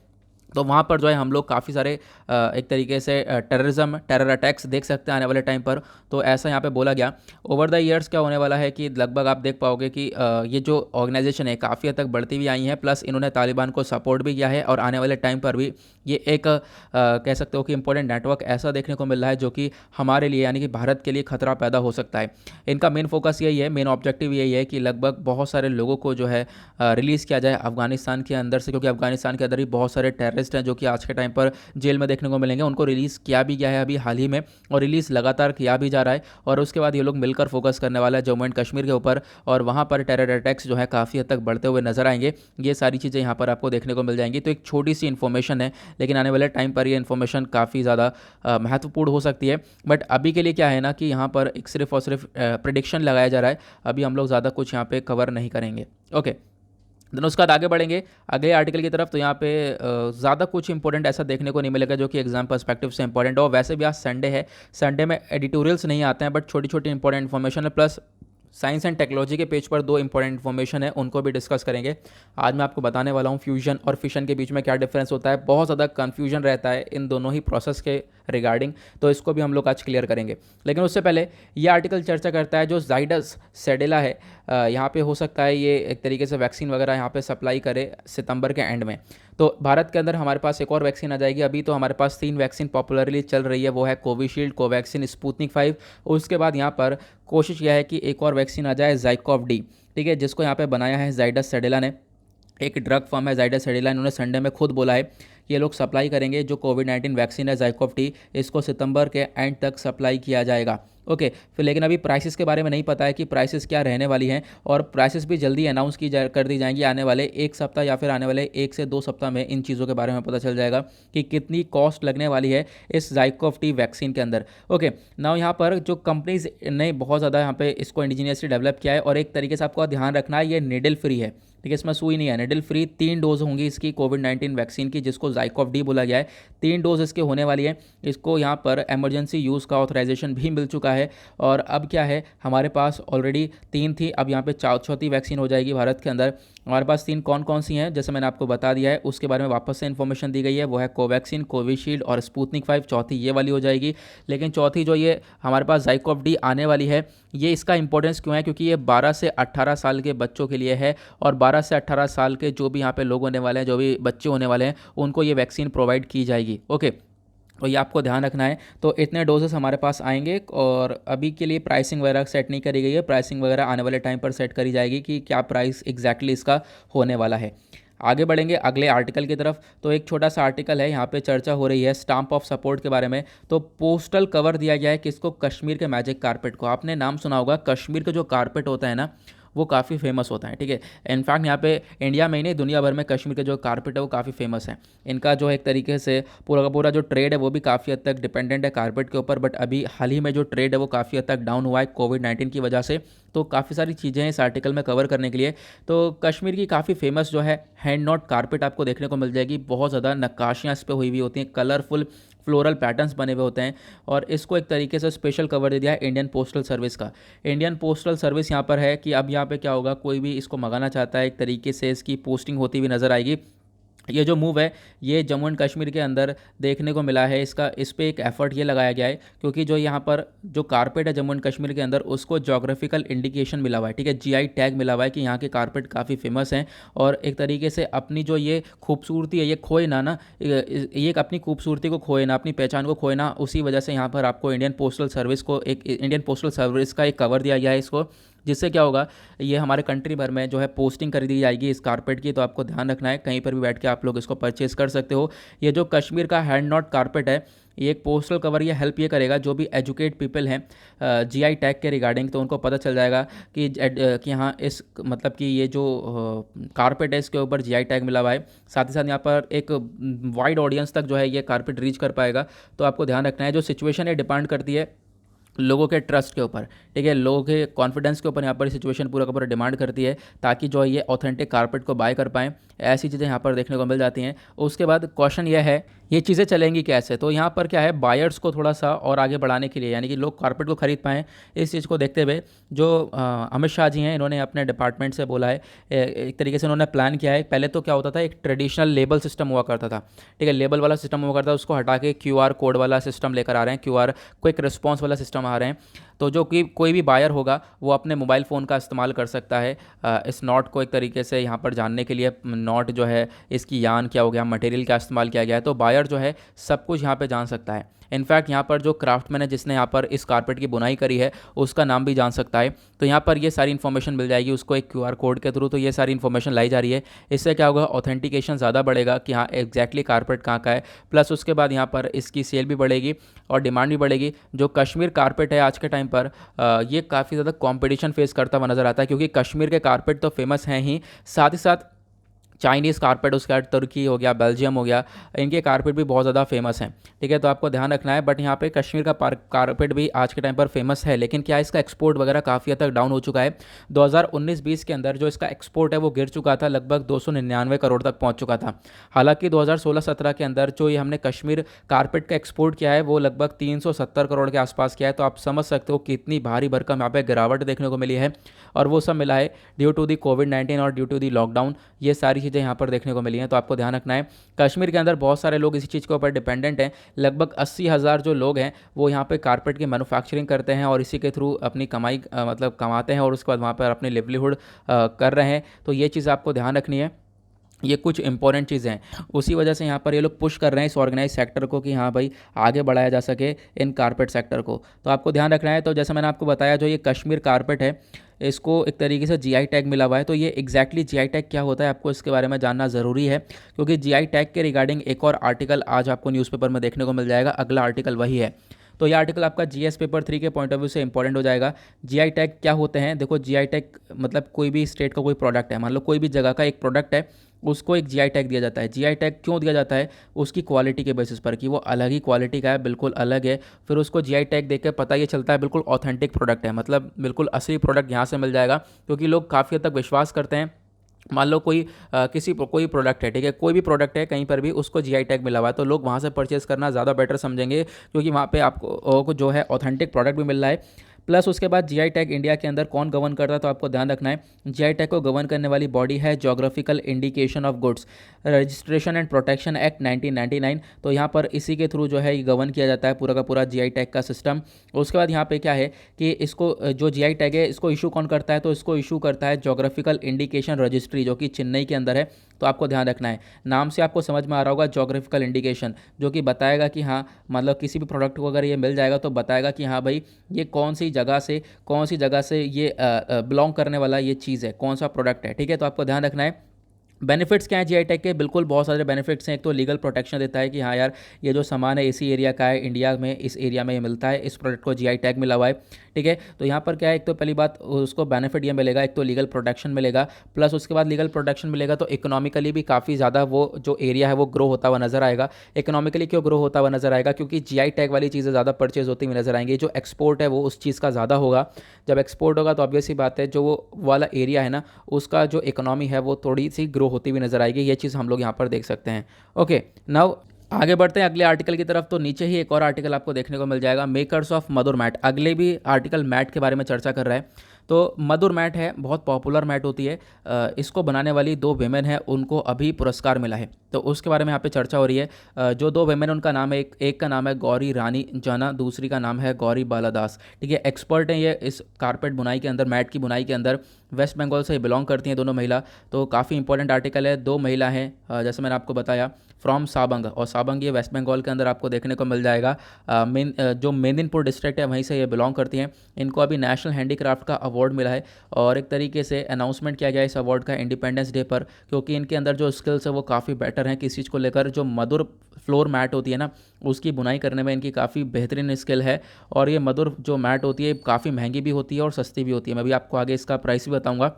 तो वहाँ पर जो है हम लोग काफ़ी सारे एक तरीके से टेरर अटैक्स देख सकते हैं आने वाले टाइम पर। तो ऐसा यहाँ पे बोला गया। ओवर द ईयर्स क्या होने वाला है कि लगभग आप देख पाओगे कि ये जो ऑर्गेनाइजेशन है काफ़ी हद तक बढ़ती हुई आई है, प्लस इन्होंने तालिबान को सपोर्ट भी किया है, और आने वाले टाइम पर भी ये एक कह सकते हो कि इंपॉर्टेंट नेटवर्क ऐसा देखने को मिल रहा है जो कि हमारे लिए यानी कि भारत के लिए खतरा पैदा हो सकता है। इनका मेन फोकस यही है, मेन ऑब्जेक्टिव यही है कि लगभग बहुत सारे लोगों को जो है रिलीज़ किया जाए अफगानिस्तान के अंदर से, क्योंकि अफगानिस्तान के अंदर ही बहुत सारे टेररिस्ट हैं जो कि आज के टाइम पर जेल में देखने को मिलेंगे। उनको रिलीज़ किया भी गया है अभी हाल ही में, और रिलीज़ लगातार किया भी जा रहा है। और उसके बाद ये लोग मिलकर फोकस करने वाला है जम्मू एंड कश्मीर के ऊपर, और वहाँ पर टेरर अटैक्स जो है काफ़ी हद तक बढ़ते हुए नजर आएंगे। ये सारी चीज़ें यहाँ पर आपको देखने को मिल जाएंगी। तो एक छोटी सी इन्फॉर्मेशन है, लेकिन आने वाले टाइम पर ये इन्फॉर्मेशन काफ़ी ज़्यादा महत्वपूर्ण हो सकती है। बट अभी के लिए क्या है ना कि यहाँ पर एक सिर्फ और सिर्फ प्रिडिक्शन लगाया जा रहा है, अभी हम लोग ज़्यादा कुछ यहाँ पे कवर नहीं करेंगे। ओके, देन उसके बाद आगे बढ़ेंगे अगले आर्टिकल की तरफ। तो यहाँ पे ज़्यादा कुछ इंपॉर्टेंट ऐसा देखने को नहीं मिलेगा जो कि एग्जाम पर्सपेक्टिव से इंपॉर्टेंट हो। वैसे भी आज संडे है, संडे में एडिटोरियल्स नहीं आते हैं, बट छोटी छोटी इंपॉर्टेंट इन्फॉर्मेशन है, प्लस साइंस एंड टेक्नोलॉजी के पेज पर 2 इंपॉर्टेंट इन्फॉर्मेशन है, उनको भी डिस्कस करेंगे। आज मैं आपको बताने वाला हूँ फ्यूजन और फिशन के बीच में क्या डिफरेंस होता है। बहुत ज़्यादा कन्फ्यूजन रहता है इन दोनों ही प्रोसेस के रिगार्डिंग, तो इसको भी हम लोग आज क्लियर करेंगे। लेकिन उससे पहले ये आर्टिकल चर्चा करता है जो जाइडस सेडेला है, यहाँ पे हो सकता है ये एक तरीके से वैक्सीन वगैरह यहाँ पे सप्लाई करे सितंबर के एंड में। तो भारत के अंदर हमारे पास एक और वैक्सीन आ जाएगी। अभी तो हमारे पास 3 वैक्सीन पॉपुलरली चल रही है, वो है कोविशील्ड, कोवैक्सीन, स्पुतनिक 5। उसके बाद यहाँ पर कोशिश यह है कि एक और वैक्सीन आ जाए ज़ाइकोव डी, ठीक है, जिसको यहाँ पे बनाया है जाइडस सेडेला ने। एक ड्रग फर्म है जाइडस सेडेला, इन्होंने संडे में खुद बोला है कि ये लोग सप्लाई करेंगे जो कोविड-19 वैक्सीन है ज़ाइकोव डी, इसको सितंबर के एंड तक सप्लाई किया जाएगा। ओके, फिर लेकिन अभी प्राइसेस के बारे में नहीं पता है कि प्राइसेस क्या रहने वाली हैं, और प्राइसेस भी जल्दी अनाउंस कर दी जाएंगी आने वाले 1 सप्ताह या फिर आने वाले 1 से 2 सप्ताह में। इन चीज़ों के बारे में पता चल जाएगा कि कितनी कॉस्ट लगने वाली है इस ज़ाइकोव डी वैक्सीन के अंदर। ओके, नाउ यहाँ पर जो कंपनीज ने बहुत ज़्यादा यहाँ पे इसको इंजीनियसली डेवलप किया है, और एक तरीके से आपको ध्यान रखना है ये निडल फ्री है, ठीक है, इसमें सुई नहीं है, निडल फ्री। 3 डोज होंगी इसकी कोविड-19 वैक्सीन की, जिसको ज़ाइकोव डी बोला गया है। 3 डोज इसके होने वाली है। इसको यहाँ पर इमरजेंसी यूज़ का ऑथराइजेशन भी मिल चुका है। और अब क्या है, हमारे पास ऑलरेडी 3 थी, अब यहाँ पे चौथी वैक्सीन हो जाएगी भारत के अंदर। हमारे पास 3 कौन कौन सी हैं, जैसे मैंने आपको बता दिया है, उसके बारे में वापस से इन्फॉर्मेशन दी गई है। वो है कोवैक्सीन, कोविशील्ड और स्पुतनिक 5। चौथी ये वाली हो जाएगी। लेकिन चौथी जो ये हमारे पास ज़ाइकोव डी आने वाली है, ये इसका इंपॉर्टेंस क्यों है, क्योंकि ये 12 से 18 साल के बच्चों के लिए है। और 12 से 18 साल के जो भी यहाँ पे लोग होने वाले हैं, जो भी बच्चे होने वाले हैं, उनको ये वैक्सीन प्रोवाइड की जाएगी। ओके, तो ये आपको ध्यान रखना है। तो इतने डोजेस हमारे पास आएंगे और अभी के लिए प्राइसिंग वगैरह सेट नहीं करी गई है। प्राइसिंग वगैरह आने वाले टाइम पर सेट करी जाएगी कि क्या प्राइस एग्जैक्टली इसका होने वाला है। आगे बढ़ेंगे अगले आर्टिकल की तरफ। तो एक छोटा सा आर्टिकल है, यहाँ पे चर्चा हो रही है स्टाम्प ऑफ सपोर्ट के बारे में। तो पोस्टल कवर दिया गया है किसको, कश्मीर के मैजिक कारपेट को। आपने नाम सुना होगा, कश्मीर का जो कारपेट होता है ना, वो काफ़ी फेमस होता है। ठीक है, इनफैक्ट यहाँ पे इंडिया में ही नहीं, दुनिया भर में कश्मीर के जो कारपेट है वो काफ़ी फेमस है। इनका जो एक तरीके से पूरा का पूरा जो ट्रेड है वो भी काफ़ी हद तक डिपेंडेंट है कारपेट के ऊपर। बट अभी हाल ही में जो ट्रेड है वो काफ़ी हद तक डाउन हुआ है कोविड-19 की वजह से। तो काफ़ी सारी चीज़ें हैं इस आर्टिकल में कवर करने के लिए। तो कश्मीर की काफ़ी फेमस जो है हैंड नॉट कारपेट आपको देखने को मिल जाएगी। बहुत ज़्यादा नक्काशियाँ इस पर हुई होती हैं, कलरफुल फ्लोरल पैटर्न्स बने हुए होते हैं। और इसको एक तरीके से स्पेशल कवर दे दिया है इंडियन पोस्टल सर्विस का। इंडियन पोस्टल सर्विस यहाँ पर है कि अब यहाँ पे क्या होगा, कोई भी इसको मंगाना चाहता है, एक तरीके से इसकी पोस्टिंग होती हुई नज़र आएगी। ये जो मूव है ये जम्मू एंड कश्मीर के अंदर देखने को मिला है। इस पे एक एफर्ट ये लगाया गया है क्योंकि जो यहाँ पर जो कारपेट है जम्मू एंड कश्मीर के अंदर, उसको ज्योग्राफिकल इंडिकेशन मिला हुआ है। ठीक है, जीआई टैग मिला हुआ है कि यहाँ के कारपेट काफ़ी फेमस हैं। और एक तरीके से अपनी जो ये खूबसूरती है ये खोए ना ये अपनी खूबसूरती को खोए ना, अपनी पहचान को खोए ना। उसी वजह से यहाँ पर आपको इंडियन पोस्टल सर्विस का एक कवर दिया गया है इसको, जिससे क्या होगा, ये हमारे कंट्री भर में जो है पोस्टिंग कर दी जाएगी इस कारपेट की। तो आपको ध्यान रखना है, कहीं पर भी बैठ के आप लोग इसको परचेज़ कर सकते हो। ये जो कश्मीर का हैंड नॉट कारपेट है, ये एक पोस्टल कवर, ये हेल्प ये करेगा जो भी एजुकेट पीपल हैं जीआई टैग के रिगार्डिंग, तो उनको पता चल जाएगा कि हाँ इस मतलब कि ये जो कारपेट है इसके ऊपर जीआई टैग मिला हुआ है। साथ ही साथ यहाँ पर एक वाइड ऑडियंस तक जो है ये कारपेट रीच कर पाएगा। तो आपको ध्यान रखना है, जो सिचुएशन है डिपेंड करती है लोगों के ट्रस्ट के ऊपर। ठीक है, लोगों के कॉन्फिडेंस के ऊपर यहाँ पर सिचुएशन पूरा का पूरा डिमांड करती है, ताकि जो है ये ऑथेंटिक कारपेट को बाय कर पाएँ। ऐसी चीज़ें यहाँ पर देखने को मिल जाती हैं। उसके बाद क्वेश्चन यह है, ये चीज़ें चलेंगी कैसे। तो यहाँ पर क्या है, बायर्स को थोड़ा सा और आगे बढ़ाने के लिए, यानी कि लोग कारपेट को खरीद पाएँ, इस चीज़ को देखते हुए जो अमित शाह जी हैं, इन्होंने अपने डिपार्टमेंट से बोला है, एक तरीके से उन्होंने प्लान किया है। पहले तो क्या होता था, एक ट्रेडिशनल लेबल सिस्टम हुआ करता था। ठीक है, लेबल वाला सिस्टम हुआ करता था, उसको हटा के QR कोड वाला सिस्टम लेकर आ रहे हैं, QR क्विक रिस्पॉन्स वाला सिस्टम आ रहे हैं। तो जो कि कोई भी बायर होगा वो अपने मोबाइल फ़ोन का इस्तेमाल कर सकता है इस नॉट को एक तरीके से यहाँ पर जानने के लिए। नॉट जो है इसकी यान क्या हो गया, मटेरियल क्या इस्तेमाल किया गया है, तो बायर जो है सब कुछ यहाँ पे जान सकता है। इनफैक्ट यहाँ पर जो क्राफ्टमैन है जिसने यहाँ पर इस कारपेट की बुनाई करी है, उसका नाम भी जान सकता है। तो यहाँ पर ये सारी इन्फॉर्मेशन मिल जाएगी उसको एक QR कोड के थ्रू। तो ये सारी इन्फॉर्मेशन लाई जा रही है। इससे क्या होगा, ऑथेंटिकेशन ज़्यादा बढ़ेगा कि हाँ एग्जैक्टली कारपेट कहाँ का है। प्लस उसके बाद यहाँ पर इसकी सेल भी बढ़ेगी और डिमांड भी बढ़ेगी। जो कश्मीर कारपेट है आज के टाइम पर ये काफ़ी ज़्यादा कॉम्पिटिशन फेस करता हुआ नज़र आता है, क्योंकि कश्मीर के कारपेट तो फेमस हैं ही, साथ ही साथ चाइनीज़ कारपेट, उसके बाद तुर्की हो गया, बेल्जियम हो गया, इनके कारपेट भी बहुत ज़्यादा फेमस हैं। ठीक है, तो आपको ध्यान रखना है। बट यहाँ पे कश्मीर का कारपेट भी आज के टाइम पर फेमस है, लेकिन क्या इसका एक्सपोर्ट वगैरह काफ़ी हद तक डाउन हो चुका है। 2019-20 के अंदर जो इसका एक्सपोर्ट है वो गिर चुका था, लगभग 299 करोड़ तक पहुँच चुका था। हालांकि 2016-17 के अंदर जो ये हमने कश्मीर कारपेट का एक्सपोर्ट किया है वो लगभग 370 करोड़ के आसपास किया है। तो आप समझ सकते हो कितनी भारी भरकम यहाँ पे गिरावट देखने को मिली है। और वो सब मिला है ड्यू टू दी कोविड-19 और ड्यू टू दी लॉकडाउन, ये सारी चीज़ें यहाँ पर देखने को मिली हैं। तो आपको ध्यान रखना है, कश्मीर के अंदर बहुत सारे लोग इसी चीज़ के ऊपर डिपेंडेंट हैं। लगभग 80,000 जो लोग हैं वो यहाँ पे कारपेट की मैन्युफैक्चरिंग करते हैं और इसी के थ्रू अपनी कमाई मतलब कमाते हैं और उसके बाद वहाँ पर अपनी लिवलीहुड कर रहे हैं। तो ये चीज़ आपको ध्यान रखनी है। ये कुछ इंपॉर्टेंट चीज़ें हैं, उसी वजह से यहाँ पर ये लोग पुश कर रहे हैं इस ऑर्गेनाइज सेक्टर को कि हाँ भाई आगे बढ़ाया जा सके इन कारपेट सेक्टर को। तो आपको ध्यान रखना है। तो जैसे मैंने आपको बताया, जो ये कश्मीर कारपेट है इसको एक तरीके से जीआई टैग मिला हुआ है। तो ये एग्जैक्टली जीआई टैग क्या होता है आपको इसके बारे में जानना ज़रूरी है, क्योंकि जीआई टैग के रिगार्डिंग एक और आर्टिकल आज आपको न्यूज़पेपर में देखने को मिल जाएगा। अगला आर्टिकल वही है। तो ये आर्टिकल आपका जीएस पेपर 3 के पॉइंट ऑफ व्यू से इंपॉर्टेंट हो जाएगा। जीआई टैग क्या होते हैं, देखो जीआई टैग मतलब कोई भी स्टेट का कोई प्रोडक्ट है, मान लो कोई भी जगह का एक प्रोडक्ट है, उसको एक जीआई टैग दिया जाता है। जीआई टैग क्यों दिया जाता है, उसकी क्वालिटी के बेसिस पर कि वो अलग ही क्वालिटी का है, बिल्कुल अलग है। फिर उसको जीआई टैग देख के पता ये चलता है बिल्कुल ऑथेंटिक प्रोडक्ट है, मतलब बिल्कुल असली प्रोडक्ट यहाँ से मिल जाएगा, क्योंकि लोग काफ़ी हद तक विश्वास करते हैं मान लो कोई कोई प्रोडक्ट है, ठीक है, कोई भी प्रोडक्ट है कहीं पर भी उसको जीआई टैग मिला हुआ है, तो लोग वहाँ से परचेज़ करना ज़्यादा बेटर समझेंगे, क्योंकि वहाँ पे आपको जो है ऑथेंटिक प्रोडक्ट भी मिल रहा है। प्लस उसके बाद जीआई टैग इंडिया के अंदर कौन गवर्न करता है, तो आपको ध्यान रखना है जीआई टैग को गवर्न करने वाली बॉडी है geographical indication of goods registration and protection act 1999। तो यहाँ पर इसी के थ्रू जो है ये गवर्न किया जाता है पूरा का पूरा जीआई टैग का सिस्टम। उसके बाद यहाँ पे क्या है कि इसको जो जीआई टैग है इसको इशू कौन करता है, तो इसको इशू करता है ज्योग्राफिकल इंडिकेशन रजिस्ट्री, जो कि चेन्नई के अंदर है। तो आपको ध्यान रखना है, नाम से आपको समझ में आ रहा होगा ज्योग्राफिकल इंडिकेशन, जो कि बताएगा कि हाँ मतलब किसी भी प्रोडक्ट को अगर ये मिल जाएगा तो बताएगा कि हाँ भाई ये कौन सी जगह से ये बिलोंग करने वाला ये चीज़ है, कौन सा प्रोडक्ट है, ठीक है। तो आपको ध्यान रखना है। बेनिफिट्स क्या है जीआई टैग के, बिल्कुल बहुत सारे बेनिफिट्स हैं। एक तो लीगल प्रोटेक्शन देता है कि हाँ यार ये जो सामान है इसी एरिया का है, इंडिया में इस एरिया में ये मिलता है, इस प्रोडक्ट को जीआई टैग मिला हुआ है, ठीक है। तो यहाँ पर क्या है, एक तो पहली बात उसको बेनिफिट ये मिलेगा, एक तो लीगल प्रोटेक्शन मिलेगा, प्लस उसके बाद लीगल प्रोटेक्शन मिलेगा तो इकोनॉमिकली भी काफ़ी ज़्यादा वो जो एरिया है वो ग्रो होता हुआ नजर आएगा। इकोनॉमिकली क्यों ग्रो होता हुआ नजर आएगा, क्योंकि जीआई टैग वाली चीज़ें ज़्यादा परचेज होती हुई नजर आएंगी, जो एक्सपोर्ट है वो उस चीज़ का ज़्यादा होगा। जब एक्सपोर्ट होगा तो ऑब्वियस सी बात है जो वो वाला एरिया है ना उसका जो इकोनॉमी है वो थोड़ी सी ग्रो होती हुई नजर आएगी, ये चीज़ हम लोग यहाँ पर देख सकते हैं। ओके, नाउ आगे बढ़ते हैं अगले आर्टिकल की तरफ। तो नीचे ही एक और आर्टिकल आपको देखने को मिल जाएगा, मेकर्स ऑफ मधुर मैट। अगले भी आर्टिकल मैट के बारे में चर्चा कर रहा है। तो मधुर मैट है, बहुत पॉपुलर मैट होती है। इसको बनाने वाली दो वेमेन है, उनको अभी पुरस्कार मिला है, तो उसके बारे में यहाँ पे चर्चा हो रही है। जो दो वेमेन उनका नाम है, एक का नाम है गौरी रानी जाना, दूसरी का नाम है गौरी बालादास, ठीक है। एक्सपर्ट हैं ये इस कारपेट बुनाई के अंदर, मैट की बुनाई के अंदर। वेस्ट बंगाल से बिलोंग करती हैं दोनों महिला। तो काफ़ी इंपॉर्टेंट आर्टिकल है। दो महिला हैं जैसे मैंने आपको बताया फ्रॉम साबंग, और साबंग ये वेस्ट बंगाल के अंदर आपको देखने को मिल जाएगा। जो मेदिनीपुर डिस्ट्रिक्ट है वहीं से ये बिलोंग करती हैं। इनको अभी नेशनल हैंडीक्राफ्ट का अवार्ड मिला है, और एक तरीके से अनाउंसमेंट किया गया इस अवार्ड का इंडिपेंडेंस डे पर, क्योंकि इनके अंदर जो स्किल्स है वो काफ़ी बेटर हैं किस चीज़ को लेकर। जो मधुर फ्लोर मैट होती है ना उसकी बुनाई करने में इनकी काफ़ी बेहतरीन स्किल है, और ये मधुर जो मैट होती है काफ़ी महंगी भी होती है और सस्ती भी होती है। मैं भी आपको आगे इसका प्राइस भी बताऊँगा।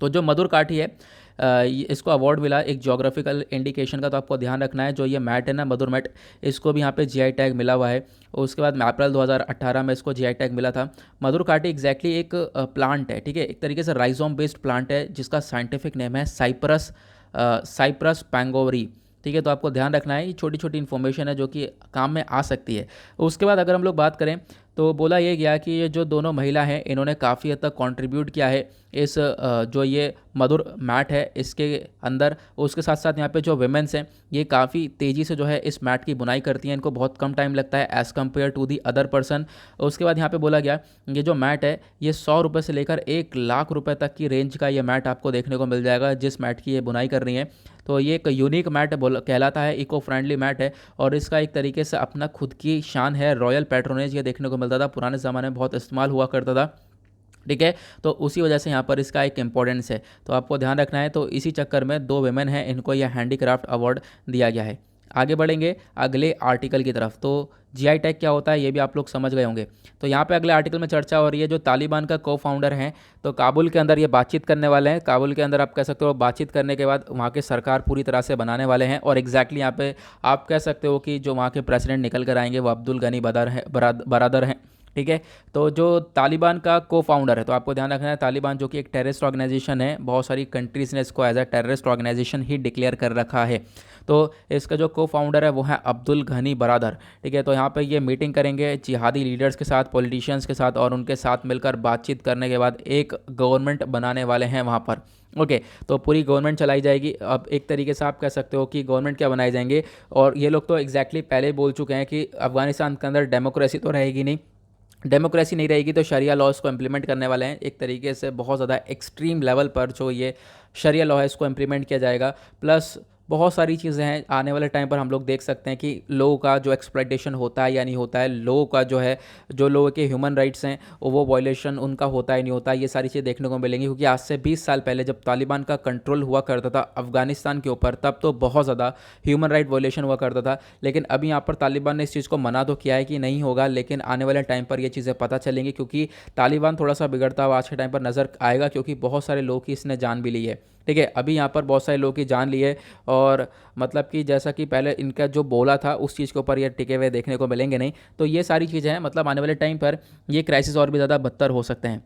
तो जो मधुर काठी है इसको अवार्ड मिला एक ज्योग्राफिकल इंडिकेशन का, तो आपको ध्यान रखना है जो ये मैट है ना मधुर मैट, इसको भी यहाँ पे जीआई टैग मिला हुआ है। उसके बाद अप्रैल 2018 में इसको जीआई टैग मिला था। मधुर काठी एग्जैक्टली एक प्लांट है, ठीक है, एक तरीके से राइजोम बेस्ड प्लांट है जिसका साइंटिफिक नेम है साइप्रस साइप्रस पैंगोवरी, ठीक है। तो आपको ध्यान रखना है, ये छोटी छोटी इन्फॉर्मेशन है जो कि काम में आ सकती है। उसके बाद अगर हम लोग बात करें तो बोला ये गया कि ये जो दोनों महिला हैं इन्होंने काफ़ी हद तक कंट्रीब्यूट किया है इस जो ये मधुर मैट है इसके अंदर। उसके साथ साथ यहाँ पे जो वेमेंस हैं ये काफ़ी तेज़ी से जो है इस मैट की बुनाई करती हैं, इनको बहुत कम टाइम लगता है as compared to the other person. उसके बाद यहाँ पे बोला गया ये जो मैट है ये 100 रुपये से लेकर 1 लाख रुपए तक की रेंज का ये मैट आपको देखने को मिल जाएगा जिस मैट की ये बुनाई कर रही है। तो ये एक यूनिक मैट कहलाता है, इको फ्रेंडली मैट है, और इसका एक तरीके से अपना खुद की शान है, रॉयल पैट्रोनेज ये देखने को मिलता था, पुराने ज़माने में बहुत इस्तेमाल हुआ करता था, ठीक है। तो उसी वजह से यहाँ पर इसका एक इंपॉर्टेंस है, तो आपको ध्यान रखना है। तो इसी चक्कर में दो वेमेन हैं, इनको यह हैंडीक्राफ्ट अवार्ड दिया गया है। आगे बढ़ेंगे अगले आर्टिकल की तरफ। तो जीआई टैग क्या होता है ये भी आप लोग समझ गए होंगे। तो यहाँ पे अगले आर्टिकल में चर्चा हो रही है जो तालिबान का को फाउंडर हैं, तो काबुल के अंदर ये बातचीत करने वाले हैं। काबुल के अंदर आप कह सकते हो बातचीत करने के बाद वहाँ की सरकार पूरी तरह से बनाने वाले हैं, और एग्जैक्टली यहाँ पे आप कह सकते हो कि जो वहाँ के प्रेसिडेंट निकल कर आएंगे वो अब्दुल गनी बरादर हैं, ठीक है। तो जो तालिबान का को फाउंडर है, तो आपको ध्यान रखना है तालिबान जो कि एक टेररिस्ट ऑर्गेनाइजेशन है, बहुत सारी कंट्रीज़ ने इसको एज अ टेररिस्ट ऑर्गेनाइजेशन ही डिक्लेयर कर रखा है। तो इसका जो को फाउंडर है वो है अब्दुल घनी बरादर, ठीक है। तो यहाँ पे ये मीटिंग करेंगे जिहादी लीडर्स के साथ, पॉलिटिशियंस के साथ, और उनके साथ मिलकर बातचीत करने के बाद एक गवर्नमेंट बनाने वाले हैं वहाँ पर। ओके, तो पूरी गवर्नमेंट चलाई जाएगी। अब एक तरीके से आप कह सकते हो कि गवर्नमेंट क्या बनाए जाएंगे, और ये लोग तो एग्जैक्टली पहले बोल चुके हैं कि अफगानिस्तान के अंदर डेमोक्रेसी तो रहेगी नहीं, डेमोक्रेसी नहीं रहेगी तो शरिया लॉज को इम्प्लीमेंट करने वाले हैं। एक तरीके से बहुत ज़्यादा एक्सट्रीम लेवल पर जो ये शरिया लॉ है इसको इम्प्लीमेंट किया जाएगा। प्लस बहुत सारी चीज़ें हैं आने वाले टाइम पर हम लोग देख सकते हैं कि लोगों का जो एक्सप्लॉइटेशन होता है या नहीं होता है, लोगों का जो है जो लोगों के ह्यूमन राइट्स हैं वो वायलेशन उनका होता है नहीं होता है, ये सारी चीज़ें देखने को मिलेंगी। क्योंकि आज से 20 साल पहले जब तालिबान का कंट्रोल हुआ करता था अफगानिस्तान के ऊपर तब तो बहुत ज़्यादा ह्यूमन राइट वायलेशन हुआ करता था, लेकिन अभी यहाँ पर तालिबान ने इस चीज़ को मना तो किया है कि नहीं होगा, लेकिन आने वाले टाइम पर ये चीज़ें पता चलेंगी क्योंकि तालिबान थोड़ा सा बिगड़ता हुआ आज के टाइम पर नज़र आएगा, क्योंकि बहुत सारे लोग की इसने जान भी ली है, ठीक है। अभी यहाँ पर बहुत सारे लोगों की जान ली है, और मतलब कि जैसा कि पहले इनका जो बोला था उस चीज़ के ऊपर ये टिके हुए देखने को मिलेंगे नहीं। तो ये सारी चीज़ें हैं, मतलब आने वाले टाइम पर ये क्राइसिस और भी ज़्यादा बदतर हो सकते हैं।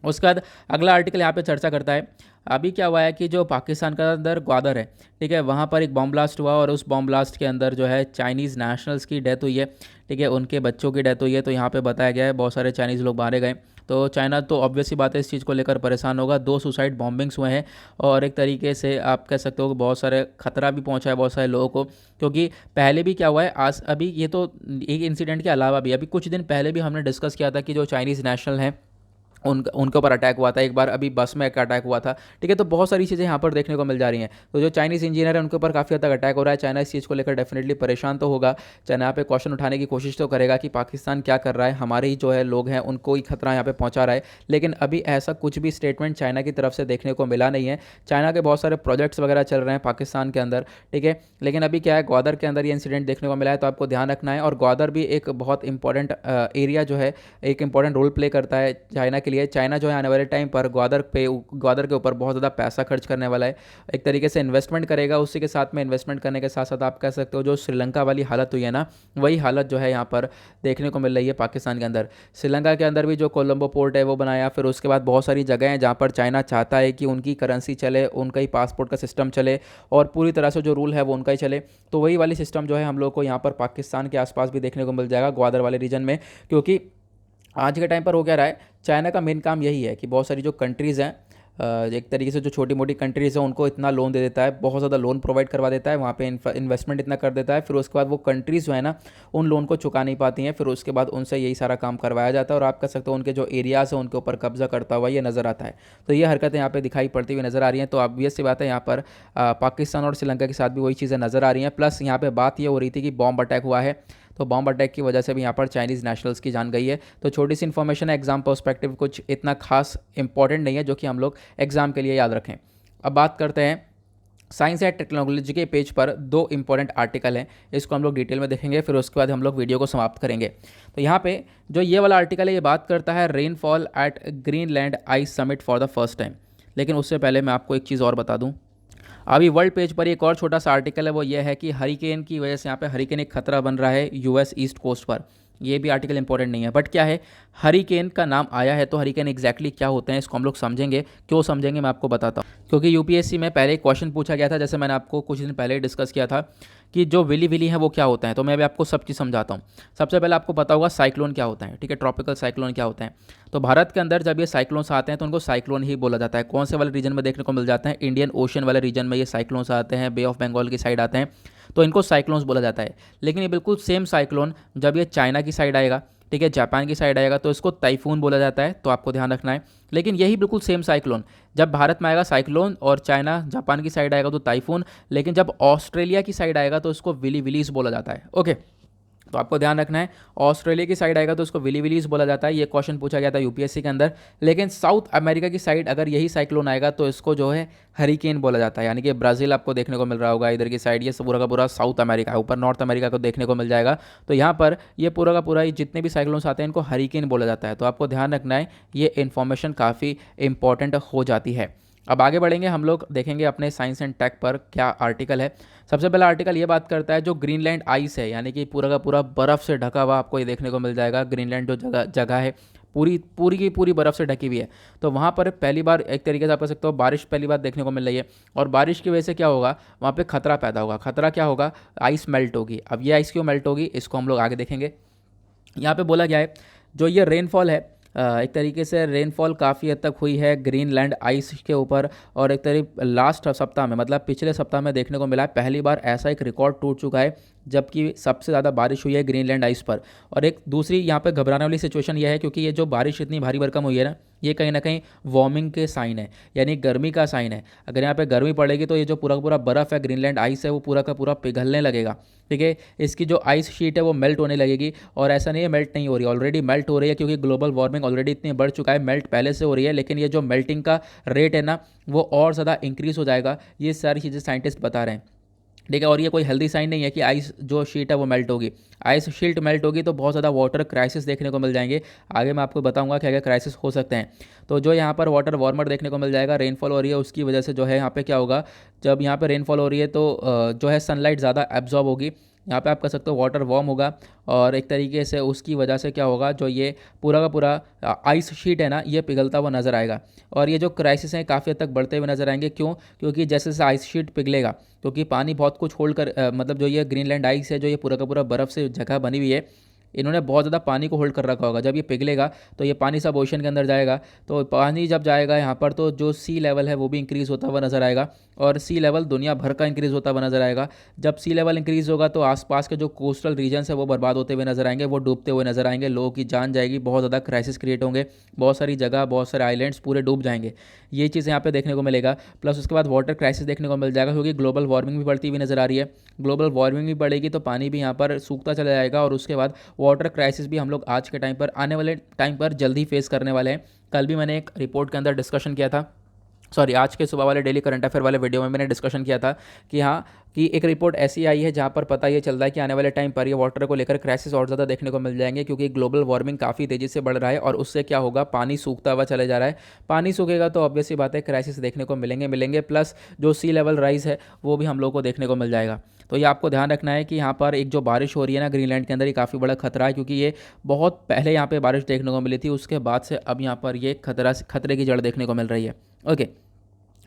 उसके बाद अगला आर्टिकल यहाँ पे चर्चा करता है। अभी क्या हुआ है कि जो पाकिस्तान का अंदर ग्वादर है, ठीक है, वहाँ पर एक बॉम्ब ब्लास्ट हुआ और उस बॉम्ब ब्लास्ट के अंदर जो है चाइनीज़ नेशनल्स की डेथ हुई है, ठीक है, उनके बच्चों की डेथ हुई है। तो यहाँ पे बताया गया है बहुत सारे चाइनीज़ लोग मारे गए। तो चाइना तो ऑब्वियस ही बात है इस चीज़ को लेकर परेशान होगा। 2 सुसाइड बॉम्बिंग्स हुए हैं और एक तरीके से आप कह सकते हो कि बहुत सारे खतरा भी पहुंचा है बहुत सारे लोगों को, क्योंकि पहले भी क्या हुआ है, आज अभी ये तो एक इंसिडेंट के अलावा भी अभी कुछ दिन पहले भी हमने डिस्कस किया था कि जो चाइनीज़ नेशनल हैं उनके ऊपर अटैक हुआ था एक बार, अभी बस में एक अटैक हुआ था, ठीक है। तो बहुत सारी चीज़ें यहाँ पर देखने को मिल जा रही हैं। तो जो चाइनीज़ इंजीनियर है उनके ऊपर काफ़ी हद तक अटैक हो रहा है। चाइना इस चीज़ को लेकर डेफिनेटली परेशान तो होगा। चाइना यहाँ पे क्वेश्चन उठाने की कोशिश तो करेगा कि पाकिस्तान क्या कर रहा है, हमारे ही जो है लोग हैं उनको ही खतरा यहाँ पे पहुँचा रहा है। लेकिन अभी ऐसा कुछ भी स्टेटमेंट चाइना की तरफ से देखने को मिला नहीं है। चाइना के बहुत सारे प्रोजेक्ट्स वगैरह चल रहे हैं पाकिस्तान के अंदर, ठीक है। लेकिन अभी क्या है, ग्वादर के अंदर ये इंसिडेंट देखने को मिला है, तो आपको ध्यान रखना है। और ग्वादर भी एक बहुत इंपॉर्टेंट एरिया जो है, एक इंपॉर्टेंट रोल प्ले करता है चाइना के लिए। चाइना जो है आने वाले टाइम पर ग्वादर के ऊपर बहुत ज़्यादा पैसा खर्च करने वाला है, एक तरीके से इन्वेस्टमेंट करेगा। उसी के साथ में इन्वेस्टमेंट करने के साथ साथ आप कह सकते हो जो श्रीलंका वाली हालत हुई है ना, वही हालत जो है यहाँ पर देखने को मिल रही है पाकिस्तान के अंदर। श्रीलंका के अंदर भी जो कोलंबो पोर्ट है वो बनाया, फिर उसके बाद बहुत सारी जगह हैं जहाँ पर चाइना चाहता है कि उनकी करेंसी चले, उनका ही पासपोर्ट का सिस्टम चले और पूरी तरह से जो रूल है वो उनका ही चले। तो वही वाली सिस्टम जो है हम लोग को यहाँ पर पाकिस्तान के आसपास भी देखने को मिल जाएगा, ग्वादर वाले रीजन में। क्योंकि आज के टाइम पर हो क्या रहा है, चाइना का मेन काम यही है कि बहुत सारी जो कंट्रीज़ हैं, एक तरीके से जो छोटी मोटी कंट्रीज़ हैं उनको इतना लोन दे देता है, बहुत ज़्यादा लोन प्रोवाइड करवा देता है, वहाँ पे इन्वेस्टमेंट इतना कर देता है, फिर उसके बाद वो कंट्रीज़ जो है ना उन लोन को चुका नहीं पाती हैं, फिर उसके बाद उनसे यही सारा काम करवाया जाता है और आप कह सकते हो उनके जो एरियाज़ हैं उनके ऊपर कब्जा करता हुआ ये नज़र आता है। तो ये हरकतें यहाँ पर दिखाई पड़ती हुई नज़र आ रही हैं। तो ऑब्वियस सी बात है यहाँ पर पाकिस्तान और श्रीलंका के साथ भी वही चीज़ें नज़र आ रही हैं। प्लस यहाँ पर बात ये हो रही थी कि बॉम्ब अटैक हुआ है, तो बॉम्ब अटैक की वजह से भी यहाँ पर चाइनीज़ नेशनल्स की जान गई है। तो छोटी सी इन्फॉर्मेशन है, एग्जाम पर्सपेक्टिव कुछ इतना खास इंपॉर्टेंट नहीं है जो कि हम लोग एग्जाम के लिए याद रखें। अब बात करते हैं साइंस एंड टेक्नोलॉजी के पेज पर 2 इंपॉर्टेंट आर्टिकल हैं, इसको हम लोग डिटेल में देखेंगे, फिर उसके बाद हम लोग वीडियो को समाप्त करेंगे। तो यहाँ पे जो ये वाला आर्टिकल है ये बात करता है rainfall at Greenland ice summit for the first time. लेकिन उससे पहले मैं आपको एक चीज़ और बता दूँ। अभी वर्ल्ड पेज पर एक और छोटा सा आर्टिकल है, वो ये है कि हरिकेन की वजह से यहाँ पे हरिकेन एक खतरा बन रहा है यूएस ईस्ट कोस्ट पर। ये भी आर्टिकल इंपॉर्टेंट नहीं है, बट क्या है, हरिकेन का नाम आया है तो हरिकेन एग्जैक्टली क्या होते हैं इसको हम लोग समझेंगे। क्यों समझेंगे मैं आपको बताता हूँ। क्योंकि यूपीएससी में पहले एक क्वेश्चन पूछा गया था, जैसे मैंने आपको कुछ दिन पहले डिस्कस किया था कि जो विली विली हैं वो क्या होता है। तो मैं अभी आपको सब चीज़ समझाता हूँ। सबसे पहले आपको पता होगा साइक्लोन क्या होता है, ठीक है, ट्रॉपिकल साइक्लोन क्या होता है। तो भारत के अंदर जब ये साइक्लोन्स आते हैं तो उनको साइक्लोन ही बोला जाता है। कौन से वाले रीजन में देखने को मिल जाते हैं, इंडियन ओशन वाले रीजन में ये साइक्लोन्स आते हैं, बे ऑफ बंगाल की साइड आते हैं, तो इनको साइक्लोन्स बोला जाता है। लेकिन ये बिल्कुल सेम साइक्लोन जब ये चाइना की साइड आएगा, ठीक है, जापान की साइड आएगा तो इसको टाइफून बोला जाता है, तो आपको ध्यान रखना है। लेकिन यही बिल्कुल सेम साइक्लोन जब भारत में आएगा साइक्लोन और चाइना जापान की साइड आएगा तो टाइफून, लेकिन जब ऑस्ट्रेलिया की साइड आएगा तो इसको विली विलीज बोला जाता है। ओके, तो आपको ध्यान रखना है, ऑस्ट्रेलिया की साइड आएगा तो उसको विली विलीज बोला जाता है। ये क्वेश्चन पूछा गया था यूपीएससी के अंदर। लेकिन साउथ अमेरिका की साइड अगर यही साइक्लोन आएगा तो इसको जो है हरिकेन बोला जाता है। यानी कि ब्राज़ील आपको देखने को मिल रहा होगा इधर की साइड, ये पूरा का पूरा साउथ अमेरिका है, ऊपर नॉर्थ अमेरिका को देखने को मिल जाएगा। तो यहाँ पर ये पूरा का पूरा जितने भी साइक्लोन्स आते हैं इनको हरिकेन बोला जाता है। तो आपको ध्यान रखना है, ये इन्फॉर्मेशन काफ़ी इंपॉर्टेंट हो जाती है। अब आगे बढ़ेंगे, हम लोग देखेंगे अपने साइंस एंड टेक पर क्या आर्टिकल है। सबसे पहला आर्टिकल ये बात करता है जो ग्रीनलैंड आइस है, यानी कि पूरा का पूरा बर्फ़ से ढका हुआ आपको ये देखने को मिल जाएगा। ग्रीनलैंड जो जगह है पूरी पूरी की पूरी बर्फ़ से ढकी हुई है। तो वहाँ पर पहली बार एक तरीके से आप कह सकते हो बारिश पहली बार देखने को मिल रही है, और बारिश की वजह से क्या होगा, वहाँ पे खतरा पैदा होगा। खतरा क्या होगा, आइस मेल्ट होगी। अब ये आइस क्यों मेल्ट होगी इसको हम लोग आगे देखेंगे। यहाँ पे बोला गया है जो ये रेनफॉल है, एक तरीके से रेनफॉल काफ़ी हद तक हुई है ग्रीनलैंड आइस के ऊपर, और एक तरीके लास्ट सप्ताह में मतलब पिछले सप्ताह में देखने को मिला है पहली बार ऐसा एक रिकॉर्ड टूट चुका है जबकि सबसे ज़्यादा बारिश हुई है ग्रीनलैंड आइस पर। और एक दूसरी यहाँ पे घबराने वाली सिचुएशन यह है क्योंकि ये जो बारिश इतनी भारी भरकम हुई है ना कहीं वार्मिंग के साइन है, यानी गर्मी का साइन है। अगर यहाँ पे गर्मी पड़ेगी तो ये जो पूरा पूरा बर्फ़ है ग्रीनलैंड आइस है वो पूरा का पूरा पिघलने लगेगा, ठीक है। इसकी जो आइस शीट है वो मेल्ट होने लगेगी, और ऐसा नहीं है मेल्ट नहीं हो रही, ऑलरेडी मेल्ट हो रही है क्योंकि ग्लोबल वार्मिंग ऑलरेडी इतनी बढ़ चुका है, मेल्ट पहले से हो रही है। लेकिन ये जो मेल्टिंग का रेट है ना वो और ज़्यादा इंक्रीज़ हो जाएगा, ये सारी चीज़ें साइंटिस्ट बता रहे हैं, ठीक है। और ये कोई हेल्दी साइन नहीं है कि आइस जो शीट है वो मेल्ट होगी। आइस शीट मेल्ट होगी तो बहुत ज़्यादा वाटर क्राइसिस देखने को मिल जाएंगे। आगे मैं आपको बताऊंगा क्या क्या क्राइसिस हो सकते हैं। तो जो यहाँ पर वाटर वार्मर देखने को मिल जाएगा, रेनफॉल हो रही है उसकी वजह से जो है यहाँ पे क्या होगा, जब यहाँ पे रेनफॉल हो रही है तो जो है सनलाइट ज़्यादा एब्जॉर्ब होगी, यहाँ पे आप कह सकते हो वाटर वार्म होगा और एक तरीके से उसकी वजह से क्या होगा, जो ये पूरा का पूरा आइस शीट है ना, ये पिघलता हुआ नज़र आएगा। और ये जो क्राइसिस हैं काफ़ी हद तक बढ़ते हुए नजर आएंगे। क्यों? क्योंकि जैसे जैसे आइस शीट पिघलेगा, क्योंकि पानी बहुत कुछ होल्ड कर मतलब जो ये ग्रीनलैंड आइस है, जो ये पूरा का पूरा बर्फ़ से जगह बनी हुई है, इन्होंने बहुत ज़्यादा पानी को होल्ड कर रखा होगा। जब ये पिघलेगा तो ये पानी सब ओशन के अंदर जाएगा। तो पानी जब जाएगा यहाँ पर, तो जो सी लेवल है वो भी इंक्रीज़ होता हुआ नज़र आएगा और सी लेवल दुनिया भर का इंक्रीज़ होता हुआ नज़र आएगा। जब सी लेवल इंक्रीज़ होगा तो आसपास के जो कोस्टल रीजन्स है वो बर्बाद होते हुए नज़र आएंगे, वो डूबते हुए नज़र आएंगे, लोगों की जान जाएगी, बहुत ज़्यादा क्राइसिस क्रिएट होंगे, बहुत सारी जगह, बहुत सारे आइलैंड्स पूरे डूब जाएंगे। ये चीज़ यहाँ पे देखने को मिलेगा। प्लस उसके बाद वाटर क्राइसिस देखने को मिल जाएगा, क्योंकि ग्लोबल वार्मिंग भी बढ़ती हुई नज़र आ रही है। ग्लोबल वार्मिंग भी बढ़ेगी तो पानी भी यहाँ पर सूखता चला जाएगा और उसके बाद वाटर क्राइसिस भी हम लोग आज के टाइम पर, आने वाले टाइम पर जल्दी फेस करने वाले हैं। कल भी मैंने एक रिपोर्ट के अंदर डिस्कशन किया था, सॉरी आज के सुबह वाले डेली करंट अफेयर वाले वीडियो में मैंने डिस्कशन किया था कि हाँ, कि एक रिपोर्ट ऐसी आई है जहाँ पर पता ये चल रहा है कि आने वाले टाइम पर ये वाटर को लेकर क्राइसिस और ज़्यादा देखने को मिल जाएंगे, क्योंकि ग्लोबल वार्मिंग काफ़ी तेज़ी से बढ़ रहा है और उससे क्या होगा, पानी सूखता हुआ चले जा रहा है। पानी सूखेगा तो ऑब्वियसली बात है क्राइसिस देखने को मिलेंगे प्लस जो सी लेवल राइज है वो भी हम लोग को देखने को मिल जाएगा। तो ये आपको ध्यान रखना है कि यहाँ पर एक जो बारिश हो रही है ना ग्रीनलैंड के अंदर, ये काफ़ी बड़ा खतरा है, क्योंकि ये बहुत पहले यहाँ पे बारिश देखने को मिली थी, उसके बाद से अब यहाँ पर ये खतरे की जड़ देखने को मिल रही है। ओके,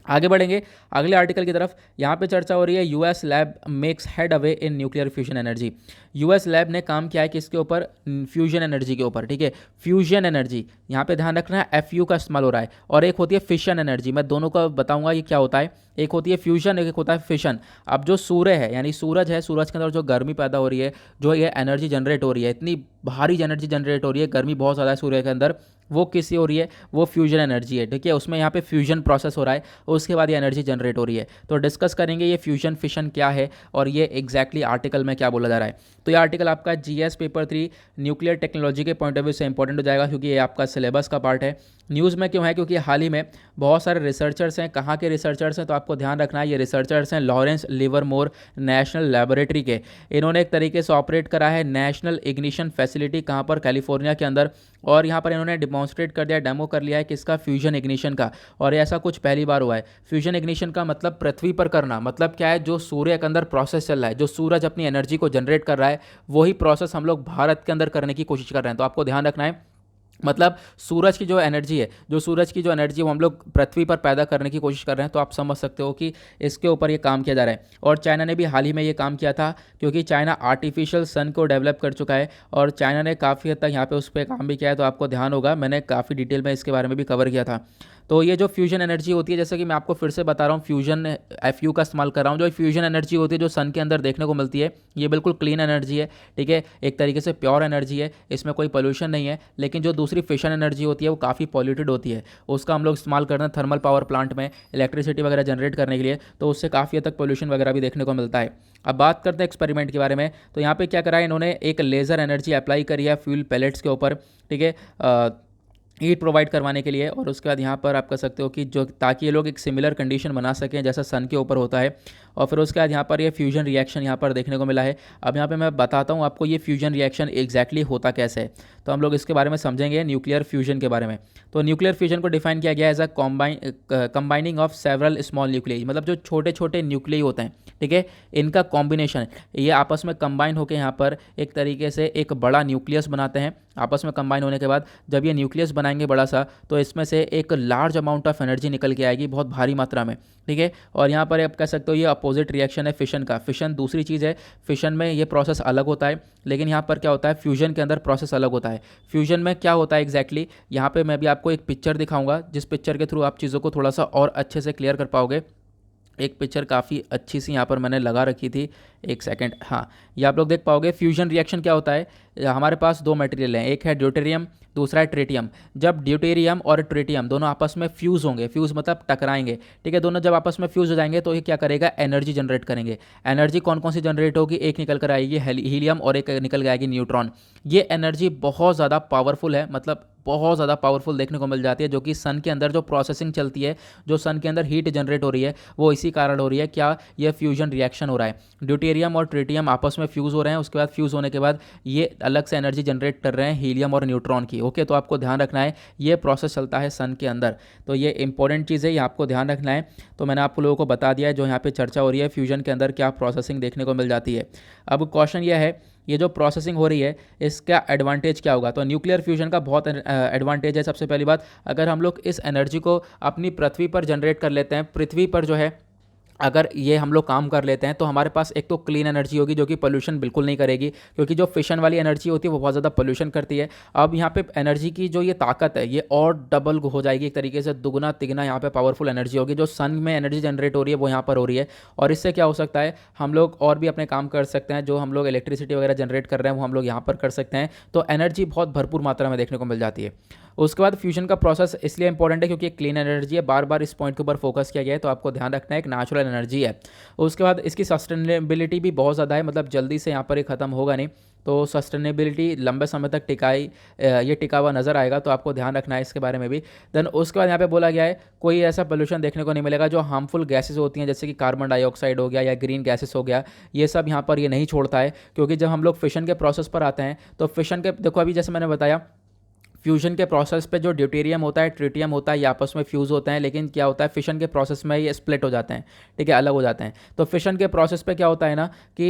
आगे बढ़ेंगे अगले आर्टिकल की तरफ। यहाँ पे चर्चा हो रही है US lab makes head away in nuclear fusion energy. US lab ने काम किया है किसके ऊपर? फ्यूजन एनर्जी के ऊपर। ठीक है, फ्यूजन एनर्जी, यहाँ पे ध्यान रखना है एफयू का इस्तेमाल हो रहा है, और एक होती है फिशन एनर्जी। मैं दोनों का बताऊंगा ये क्या होता है। एक होती है फ्यूजन, एक होता है फिशन। अब जो सूर्य है यानी सूरज है, सूरज के अंदर जो गर्मी पैदा हो रही है, जो ये एनर्जी जनरेट हो रही है, इतनी भारी एनर्जी जनरेट हो रही है, गर्मी बहुत ज़्यादा है सूर्य के अंदर, वो किससे हो रही है? वो फ्यूजन एनर्जी है। ठीक है, उसमें यहाँ पे फ्यूजन प्रोसेस हो रहा है और उसके बाद ये एनर्जी जनरेट हो रही है। तो डिस्कस करेंगे ये फ्यूजन फिशन क्या है और ये एग्जैक्टली आर्टिकल में क्या बोला जा रहा है। तो ये आर्टिकल आपका जीएस पेपर 3 न्यूक्लियर टेक्नोलॉजी के पॉइंट ऑफ व्यू से इंपॉर्टेंट हो जाएगा, क्योंकि ये आपका सिलेबस का पार्ट है। न्यूज़ में क्यों है? क्योंकि हाल ही में बहुत सारे रिसर्चर्स हैं। कहाँ के रिसर्चर्स हैं? तो आपको ध्यान रखना है ये रिसर्चर्स हैं लॉरेंस लिवरमोर नेशनल लेबोरेटरी के। इन्होंने एक तरीके से ऑपरेट करा है नेशनल इग्निशन फैसिलिटी, कहाँ पर? कैलिफोर्निया के अंदर। और यहाँ पर इन्होंने डिमॉन्स्ट्रेट कर दिया, डेमो कर लिया है किसका? फ्यूजन इग्निशन का। और ऐसा कुछ पहली बार हुआ है। फ्यूजन इग्निशन का मतलब पृथ्वी पर करना, मतलब क्या है? जो सूर्य के अंदर प्रोसेस चल रहा है, जो सूरज अपनी एनर्जी को जनरेट कर रहा है, वही प्रोसेस हम लोग भारत के अंदर करने की कोशिश कर रहे हैं। तो आपको ध्यान रखना है, मतलब सूरज की जो एनर्जी है, जो सूरज की जो एनर्जी वो हम लोग पृथ्वी पर पैदा करने की कोशिश कर रहे हैं। तो आप समझ सकते हो कि इसके ऊपर ये काम किया जा रहा है। और चाइना ने भी हाल ही में ये काम किया था, क्योंकि चाइना आर्टिफिशियल सन को डेवलप कर चुका है और चाइना ने काफ़ी हद तक यहाँ पे उस पर काम भी किया है। तो आपको ध्यान होगा, मैंने काफ़ी डिटेल में इसके बारे में भी कवर किया था। तो ये जो फ्यूजन एनर्जी होती है, जैसे कि मैं आपको फिर से बता रहा हूँ, फ्यूजन एफयू का इस्तेमाल कर रहा हूँ। जो फ्यूजन एनर्जी होती है जो सन के अंदर देखने को मिलती है, ये बिल्कुल क्लीन एनर्जी है। ठीक है, एक तरीके से प्योर एनर्जी है, इसमें कोई पोल्यूशन नहीं है। लेकिन जो दूसरी फिशन एनर्जी होती है वो काफ़ी पॉल्यूटेड होती है, उसका हम लोग इस्तेमाल करते हैं थर्मल पावर प्लांट में इलेक्ट्रिसिटी वगैरह जनरेट करने के लिए, तो उससे काफ़ी हद तक पोल्यूशन वगैरह भी देखने को मिलता है। अब बात करते हैं एक्सपेरिमेंट के बारे में। तो यहाँ पे क्या करा है इन्होंने? एक लेज़र एनर्जी अप्लाई करी है फ्यूल पैलेट्स के ऊपर। ठीक है, हीट प्रोवाइड करवाने के लिए। और उसके बाद यहाँ पर आप कर सकते हो कि जो, ताकि ये लोग एक सिमिलर कंडीशन बना सकें जैसा सन के ऊपर होता है। और फिर उसके बाद यहाँ पर ये फ्यूजन रिएक्शन यहाँ पर देखने को मिला है। अब यहाँ पे मैं बताता हूँ आपको ये फ्यूजन रिएक्शन एग्जैक्टली होता कैसे है। तो हम लोग इसके बारे में समझेंगे, न्यूक्लियर फ्यूजन के बारे में। तो न्यूक्लियर फ्यूजन को डिफाइन किया गया as a combining of several small nuclei, मतलब जो छोटे छोटे न्यूक्लियाई होते हैं, ठीक है, इनका कॉम्बिनेशन, ये आपस में कंबाइन होकर यहाँ पर एक तरीके से एक बड़ा न्यूक्लियस बनाते हैं। आपस में कंबाइन होने के बाद जब ये न्यूक्लियस बनाएंगे बड़ा सा, तो इसमें से एक लार्ज अमाउंट ऑफ एनर्जी निकल के आएगी, बहुत भारी मात्रा में। ठीक है, और यहाँ पर आप कह सकते हो ये अपोजिट रिएक्शन है फिशन का। फिशन दूसरी चीज़ है, फिशन में ये प्रोसेस अलग होता है, लेकिन यहाँ पर क्या होता है, फ्यूजन के अंदर प्रोसेस अलग होता है। फ्यूजन में क्या होता है एग्जैक्टली, यहाँ पे मैं भी आपको एक पिक्चर दिखाऊंगा, जिस पिक्चर के थ्रू आप चीज़ों को थोड़ा सा और अच्छे से क्लियर कर पाओगे। एक पिक्चर काफ़ी अच्छी सी यहाँ पर मैंने लगा रखी थी, एक सेकंड। हाँ, ये आप लोग देख पाओगे। फ्यूजन रिएक्शन क्या होता है, हमारे पास दो मटेरियल हैं, एक है ड्यूटेरियम, दूसरा है ट्रिटियम। जब ड्यूटेरियम और ट्रिटियम दोनों आपस में फ्यूज़ होंगे, फ्यूज़ मतलब टकराएंगे, ठीक है, दोनों जब आपस में फ्यूज़ हो जाएंगे तो ये क्या करेगा, एनर्जी जनरेट करेंगे। एनर्जी कौन कौन सी जनरेट होगी, एक निकल कर आएगी हीलियम और एक निकल के आएगी न्यूट्रॉन। ये एनर्जी बहुत ज़्यादा पावरफुल है, मतलब बहुत ज़्यादा पावरफुल देखने को मिल जाती है, जो कि सन के अंदर जो प्रोसेसिंग चलती है, जो सन के अंदर हीट जनरेट हो रही है, वो इसी कारण हो रही है। क्या? ये फ्यूजन रिएक्शन हो रहा है, ड्यूटेरियम और ट्रिटियम आपस में फ्यूज़ हो रहे हैं, उसके बाद फ्यूज़ होने के बाद ये अलग से एनर्जी जनरेट कर रहे हैं हीलियम और न्यूट्रॉन की। ओके, तो आपको ध्यान रखना है ये प्रोसेस चलता है सन के अंदर, तो ये इंपॉर्टेंट चीज़ है, ये आपको ध्यान रखना है। तो मैंने आपको लोगों को बता दिया है जो यहाँ पे चर्चा हो रही है फ्यूजन के अंदर क्या प्रोसेसिंग देखने को मिल जाती है। अब क्वेश्चन ये है, ये जो प्रोसेसिंग हो रही है इसका एडवांटेज क्या होगा? तो न्यूक्लियर फ्यूजन का बहुत एडवांटेज है। सबसे पहली बात, अगर हम लोग इस एनर्जी को अपनी पृथ्वी पर जनरेट कर लेते हैं, पृथ्वी पर जो है अगर ये हम लोग काम कर लेते हैं, तो हमारे पास एक तो क्लीन एनर्जी होगी जो कि पोल्यूशन बिल्कुल नहीं करेगी, क्योंकि जो फिशन वाली एनर्जी होती है वो बहुत ज़्यादा पोल्यूशन करती है। अब यहाँ पे एनर्जी की जो ये ताकत है ये और डबल हो जाएगी, एक तरीके से दुगना तिगना यहाँ पे पावरफुल एनर्जी होगी। जो सन में एनर्जी जनरेट हो रही है वो यहाँ पर हो रही है, और इससे क्या हो सकता है, हम लोग और भी अपने काम कर सकते हैं। जो हम लोग इलेक्ट्रिसिटी वगैरह जनरेट कर रहे हैं वो हम लोग यहाँ पर कर सकते हैं, तो एनर्जी बहुत भरपूर मात्रा में देखने को मिल जाती है। उसके बाद फ्यूजन का प्रोसेस इसलिए इंपॉर्टेंट है क्योंकि एक क्लीन एनर्जी है, बार बार इस पॉइंट के ऊपर फोकस किया गया है, तो आपको ध्यान रखना है एक नेचुरल एनर्जी है। उसके बाद इसकी सस्टेनेबिलिटी भी बहुत ज़्यादा है, मतलब जल्दी से यहाँ पर ये ख़त्म होगा नहीं, तो सस्टेनेबिलिटी लंबे समय तक ये टिका हुआ नज़र आएगा, तो आपको ध्यान रखना है इसके बारे में भी। देन उसके बाद यहाँ पे बोला गया है कोई ऐसा पोल्यूशन देखने को नहीं मिलेगा जो हार्मफुल गैसेस होती हैं, जैसे कि कार्बन डाइऑक्साइड हो गया या ग्रीन गैसेस हो गया, ये सब यहाँ पर ये नहीं छोड़ता है। क्योंकि जब हम लोग फिशन के प्रोसेस पर आते हैं तो फिशन के देखो, अभी जैसे मैंने बताया फ्यूजन के प्रोसेस पे जो ड्यूटेरियम होता है, ट्रिटियम होता है, ये आपस में फ्यूज़ होते हैं, लेकिन क्या होता है फिशन के प्रोसेस में ये स्प्लिट हो जाते हैं, ठीक है, अलग हो जाते हैं। तो फिशन के प्रोसेस पे क्या होता है ना कि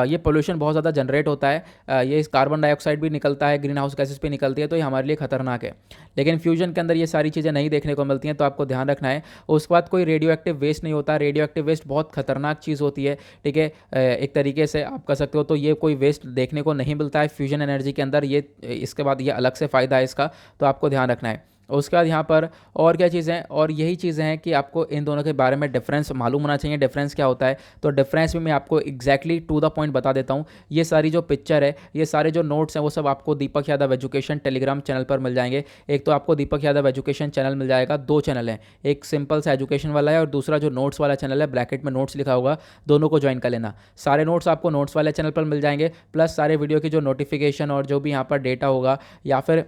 ये पोल्यूशन बहुत ज़्यादा जनरेट होता है, ये कार्बन डाइऑक्साइड भी निकलता है, ग्रीन हाउस गैसेस भी निकलती है, तो ये हमारे लिए खतरनाक है। लेकिन फ्यूजन के अंदर ये सारी चीज़ें नहीं देखने को मिलती हैं, तो आपको ध्यान रखना है। उसके बाद कोई रेडियो एक्टिव वेस्ट नहीं होता, रेडियो एक्टिव वेस्ट बहुत खतरनाक चीज़ होती है, ठीक है, एक तरीके से आप कह सकते हो। तो ये कोई वेस्ट देखने को नहीं मिलता है फ्यूजन एनर्जी के अंदर, ये इसके बाद ये अलग से फ़ायदा है इसका, तो आपको ध्यान रखना है। उसके बाद यहाँ पर और क्या चीज़ें, और यही चीज़ें हैं कि आपको इन दोनों के बारे में डिफरेंस मालूम होना चाहिए, डिफरेंस क्या होता है। तो डिफरेंस भी मैं आपको एग्जैक्टली टू द पॉइंट बता देता हूँ। ये सारी जो पिक्चर है, ये सारे जो नोट्स हैं, वो सब आपको दीपक यादव एजुकेशन टेलीग्राम चैनल पर मिल जाएंगे। एक तो आपको दीपक यादव एजुकेशन चैनल मिल जाएगा, दो चैनल हैं, एक सिंपल सा एजुकेशन वाला है और दूसरा जो नोट्स वाला चैनल है, ब्रैकेट में नोट्स लिखा होगा, दोनों को ज्वाइन कर लेना। सारे नोट्स आपको नोट्स वाले चैनल पर मिल जाएंगे, प्लस सारे वीडियो की जो नोटिफिकेशन और जो भी यहाँ पर डेटा होगा या फिर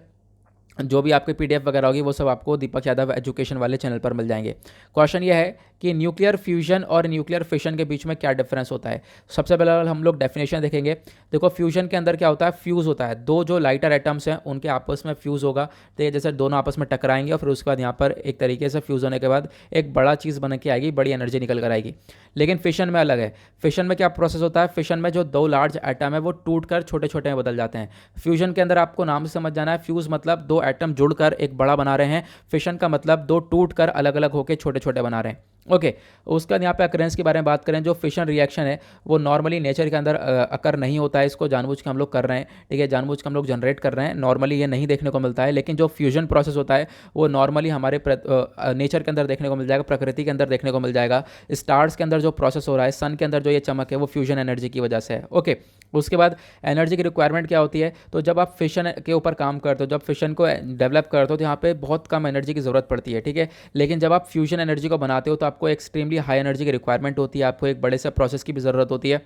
जो भी आपके पीडीएफ वगैरह होगी, वो सब आपको दीपक यादव एजुकेशन वाले चैनल पर मिल जाएंगे। क्वेश्चन ये है कि न्यूक्लियर फ्यूजन और न्यूक्लियर फिशन के बीच में क्या डिफरेंस होता है। सबसे पहले हम लोग डेफिनेशन देखेंगे। देखो, फ्यूजन के अंदर क्या होता है, फ्यूज़ होता है, दो जो लाइटर एटम्स हैं उनके आपस में फ्यूज़ होगा, तो ये जैसे दोनों आपस में टकराएंगे और फिर उसके बाद यहाँ पर एक तरीके से फ्यूज़ होने के बाद एक बड़ा चीज़ बन के आएगी, बड़ी एनर्जी निकल कर आएगी। लेकिन फिशन में अलग है। फिशन में क्या प्रोसेस होता है, फिशन में जो दो लार्ज एटम है वो टूट कर छोटे छोटे में बदल जाते हैं। फ्यूजन के अंदर आपको नाम से समझ जाना है, फ्यूज़ मतलब दो एटम जुड़कर एक बड़ा बना रहे हैं, फिशन का मतलब दो टूट कर अलग अलग होकर छोटे छोटे बना रहे हैं। ओके, उसके बाद यहाँ पे अकरेंस के बारे में बात करें। जो फिशन रिएक्शन है वो नॉर्मली नेचर के अंदर अकर नहीं होता है, इसको जानबूझ के हम लोग कर रहे हैं, ठीक है, जानबूझ के हम लोग जनरेट कर रहे हैं, नॉर्मली ये नहीं देखने को मिलता है। लेकिन जो फ्यूजन प्रोसेस होता है वो नॉर्मली हमारे नेचर के अंदर देखने को मिल जाएगा, प्रकृति के अंदर देखने को मिल जाएगा। स्टार्स के अंदर जो प्रोसेस हो रहा है, सन के अंदर जो ये चमक है, वो फ्यूजन एनर्जी की वजह से है। ओके, उसके बाद एनर्जी की रिक्वायरमेंट क्या होती है, तो जब आप फिशन के ऊपर काम करते हो, जब फिशन को डेवलप करते हो, तो यहाँ पे बहुत कम एनर्जी की ज़रूरत पड़ती है, ठीक है। लेकिन जब आप फ्यूजन एनर्जी को बनाते हो तो आपको एक्सट्रीमली हाई एनर्जी की रिक्वायरमेंट होती है, आपको एक बड़े से प्रोसेस की भी ज़रूरत होती है,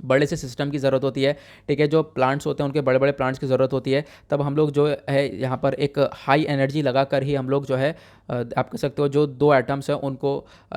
बड़े से सिस्टम की ज़रूरत होती है, ठीक है। जो प्लांट्स होते हैं उनके बड़े बड़े प्लांट्स की ज़रूरत होती है। तब हम लोग जो है यहाँ पर एक हाई एनर्जी लगा कर ही हम लोग जो है आप कह सकते हो जो दो एटम्स हैं उनको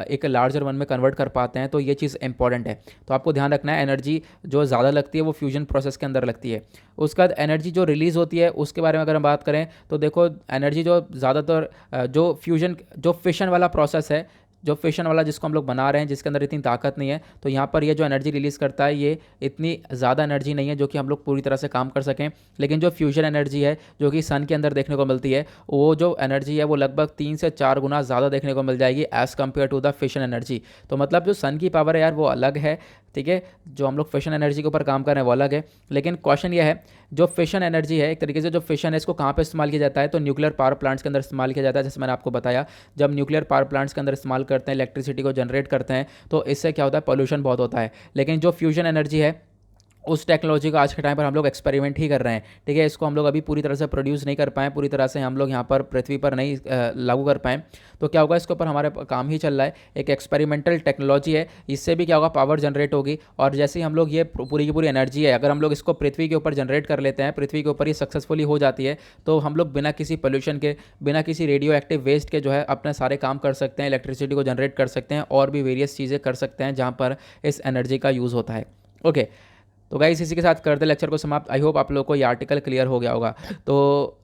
एक लार्जर वन में कन्वर्ट कर पाते हैं। तो ये चीज़ इंपॉर्टेंट है, तो आपको ध्यान रखना है। एनर्जी जो ज़्यादा लगती है वो फ्यूजन प्रोसेस के अंदर लगती है। उसके बाद एनर्जी जो रिलीज़ होती है उसके बारे में अगर हम बात करें तो देखो, एनर्जी जो ज़्यादातर जो फिशन वाला प्रोसेस है, जो फिशन वाला जिसको हम लोग बना रहे हैं, जिसके अंदर इतनी ताकत नहीं है, तो यहाँ पर ये जो एनर्जी रिलीज़ करता है ये इतनी ज़्यादा एनर्जी नहीं है जो कि हम लोग पूरी तरह से काम कर सकें। लेकिन जो फ्यूजन एनर्जी है जो कि सन के अंदर देखने को मिलती है, वो जो एनर्जी है वो लगभग 3 से 4 गुना ज़्यादा देखने को मिल जाएगी as compared to the fission energy. तो मतलब जो सन की पावर है यार वो अलग है, ठीक है, जो हम लोग फिशन एनर्जी के ऊपर काम कर रहे हैं वो अलग है। लेकिन क्वेश्चन ये है, जो फिशन एनर्जी है एक तरीके से जो फिशन है इसको कहाँ पे इस्तेमाल किया जाता है, तो न्यूक्लियर पावर प्लांट्स के अंदर इस्तेमाल किया जाता है। जैसे मैंने आपको बताया, जब न्यूक्लियर पावर प्लांट्स के अंदर इस्तेमाल करते हैं, इलेक्ट्रिसिटी को जनरेट करते हैं, तो इससे क्या होता है, पोल्यूशन बहुत होता है। लेकिन जो फ्यूजन एनर्जी है उस टेक्नोलॉजी का आज के टाइम पर हम लोग एक्सपेरिमेंट ही कर रहे हैं, ठीक है। इसको हम लोग अभी पूरी तरह से प्रोड्यूस नहीं कर पाए, पूरी तरह से हम लोग यहाँ पर पृथ्वी पर नहीं लागू कर पाए। तो क्या होगा, इसके ऊपर हमारे काम ही चल रहा है, एक एक्सपेरिमेंटल टेक्नोलॉजी है। इससे भी क्या होगा, पावर जनरेट होगी, और जैसे ही हम लोग ये पूरी की पूरी एनर्जी है, अगर हम लोग इसको पृथ्वी के ऊपर जनरेट कर लेते हैं, पृथ्वी के ऊपर ये सक्सेसफुली हो जाती है, तो हम लोग बिना किसी पोल्यूशन के, बिना किसी रेडियो एक्टिव वेस्ट के जो है अपने सारे काम कर सकते हैं, इलेक्ट्रिसिटी को जनरेट कर सकते हैं, और भी वेरियस चीज़ें कर सकते हैं जहाँ पर इस एनर्जी का यूज़ होता है। ओके, तो गाइस इसी के साथ करते लेक्चर को समाप्त। आई होप आप लोगों को ये आर्टिकल क्लियर हो गया होगा। तो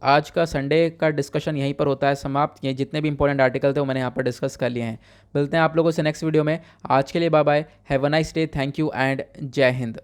आज का संडे का डिस्कशन यहीं पर होता है समाप्त। ये जितने भी इंपॉर्टेंट आर्टिकल थे वो मैंने यहाँ पर डिस्कस कर लिए हैं। मिलते हैं आप लोगों से नेक्स्ट वीडियो में। आज के लिए bye bye, have a nice day, thank you and Jai Hind.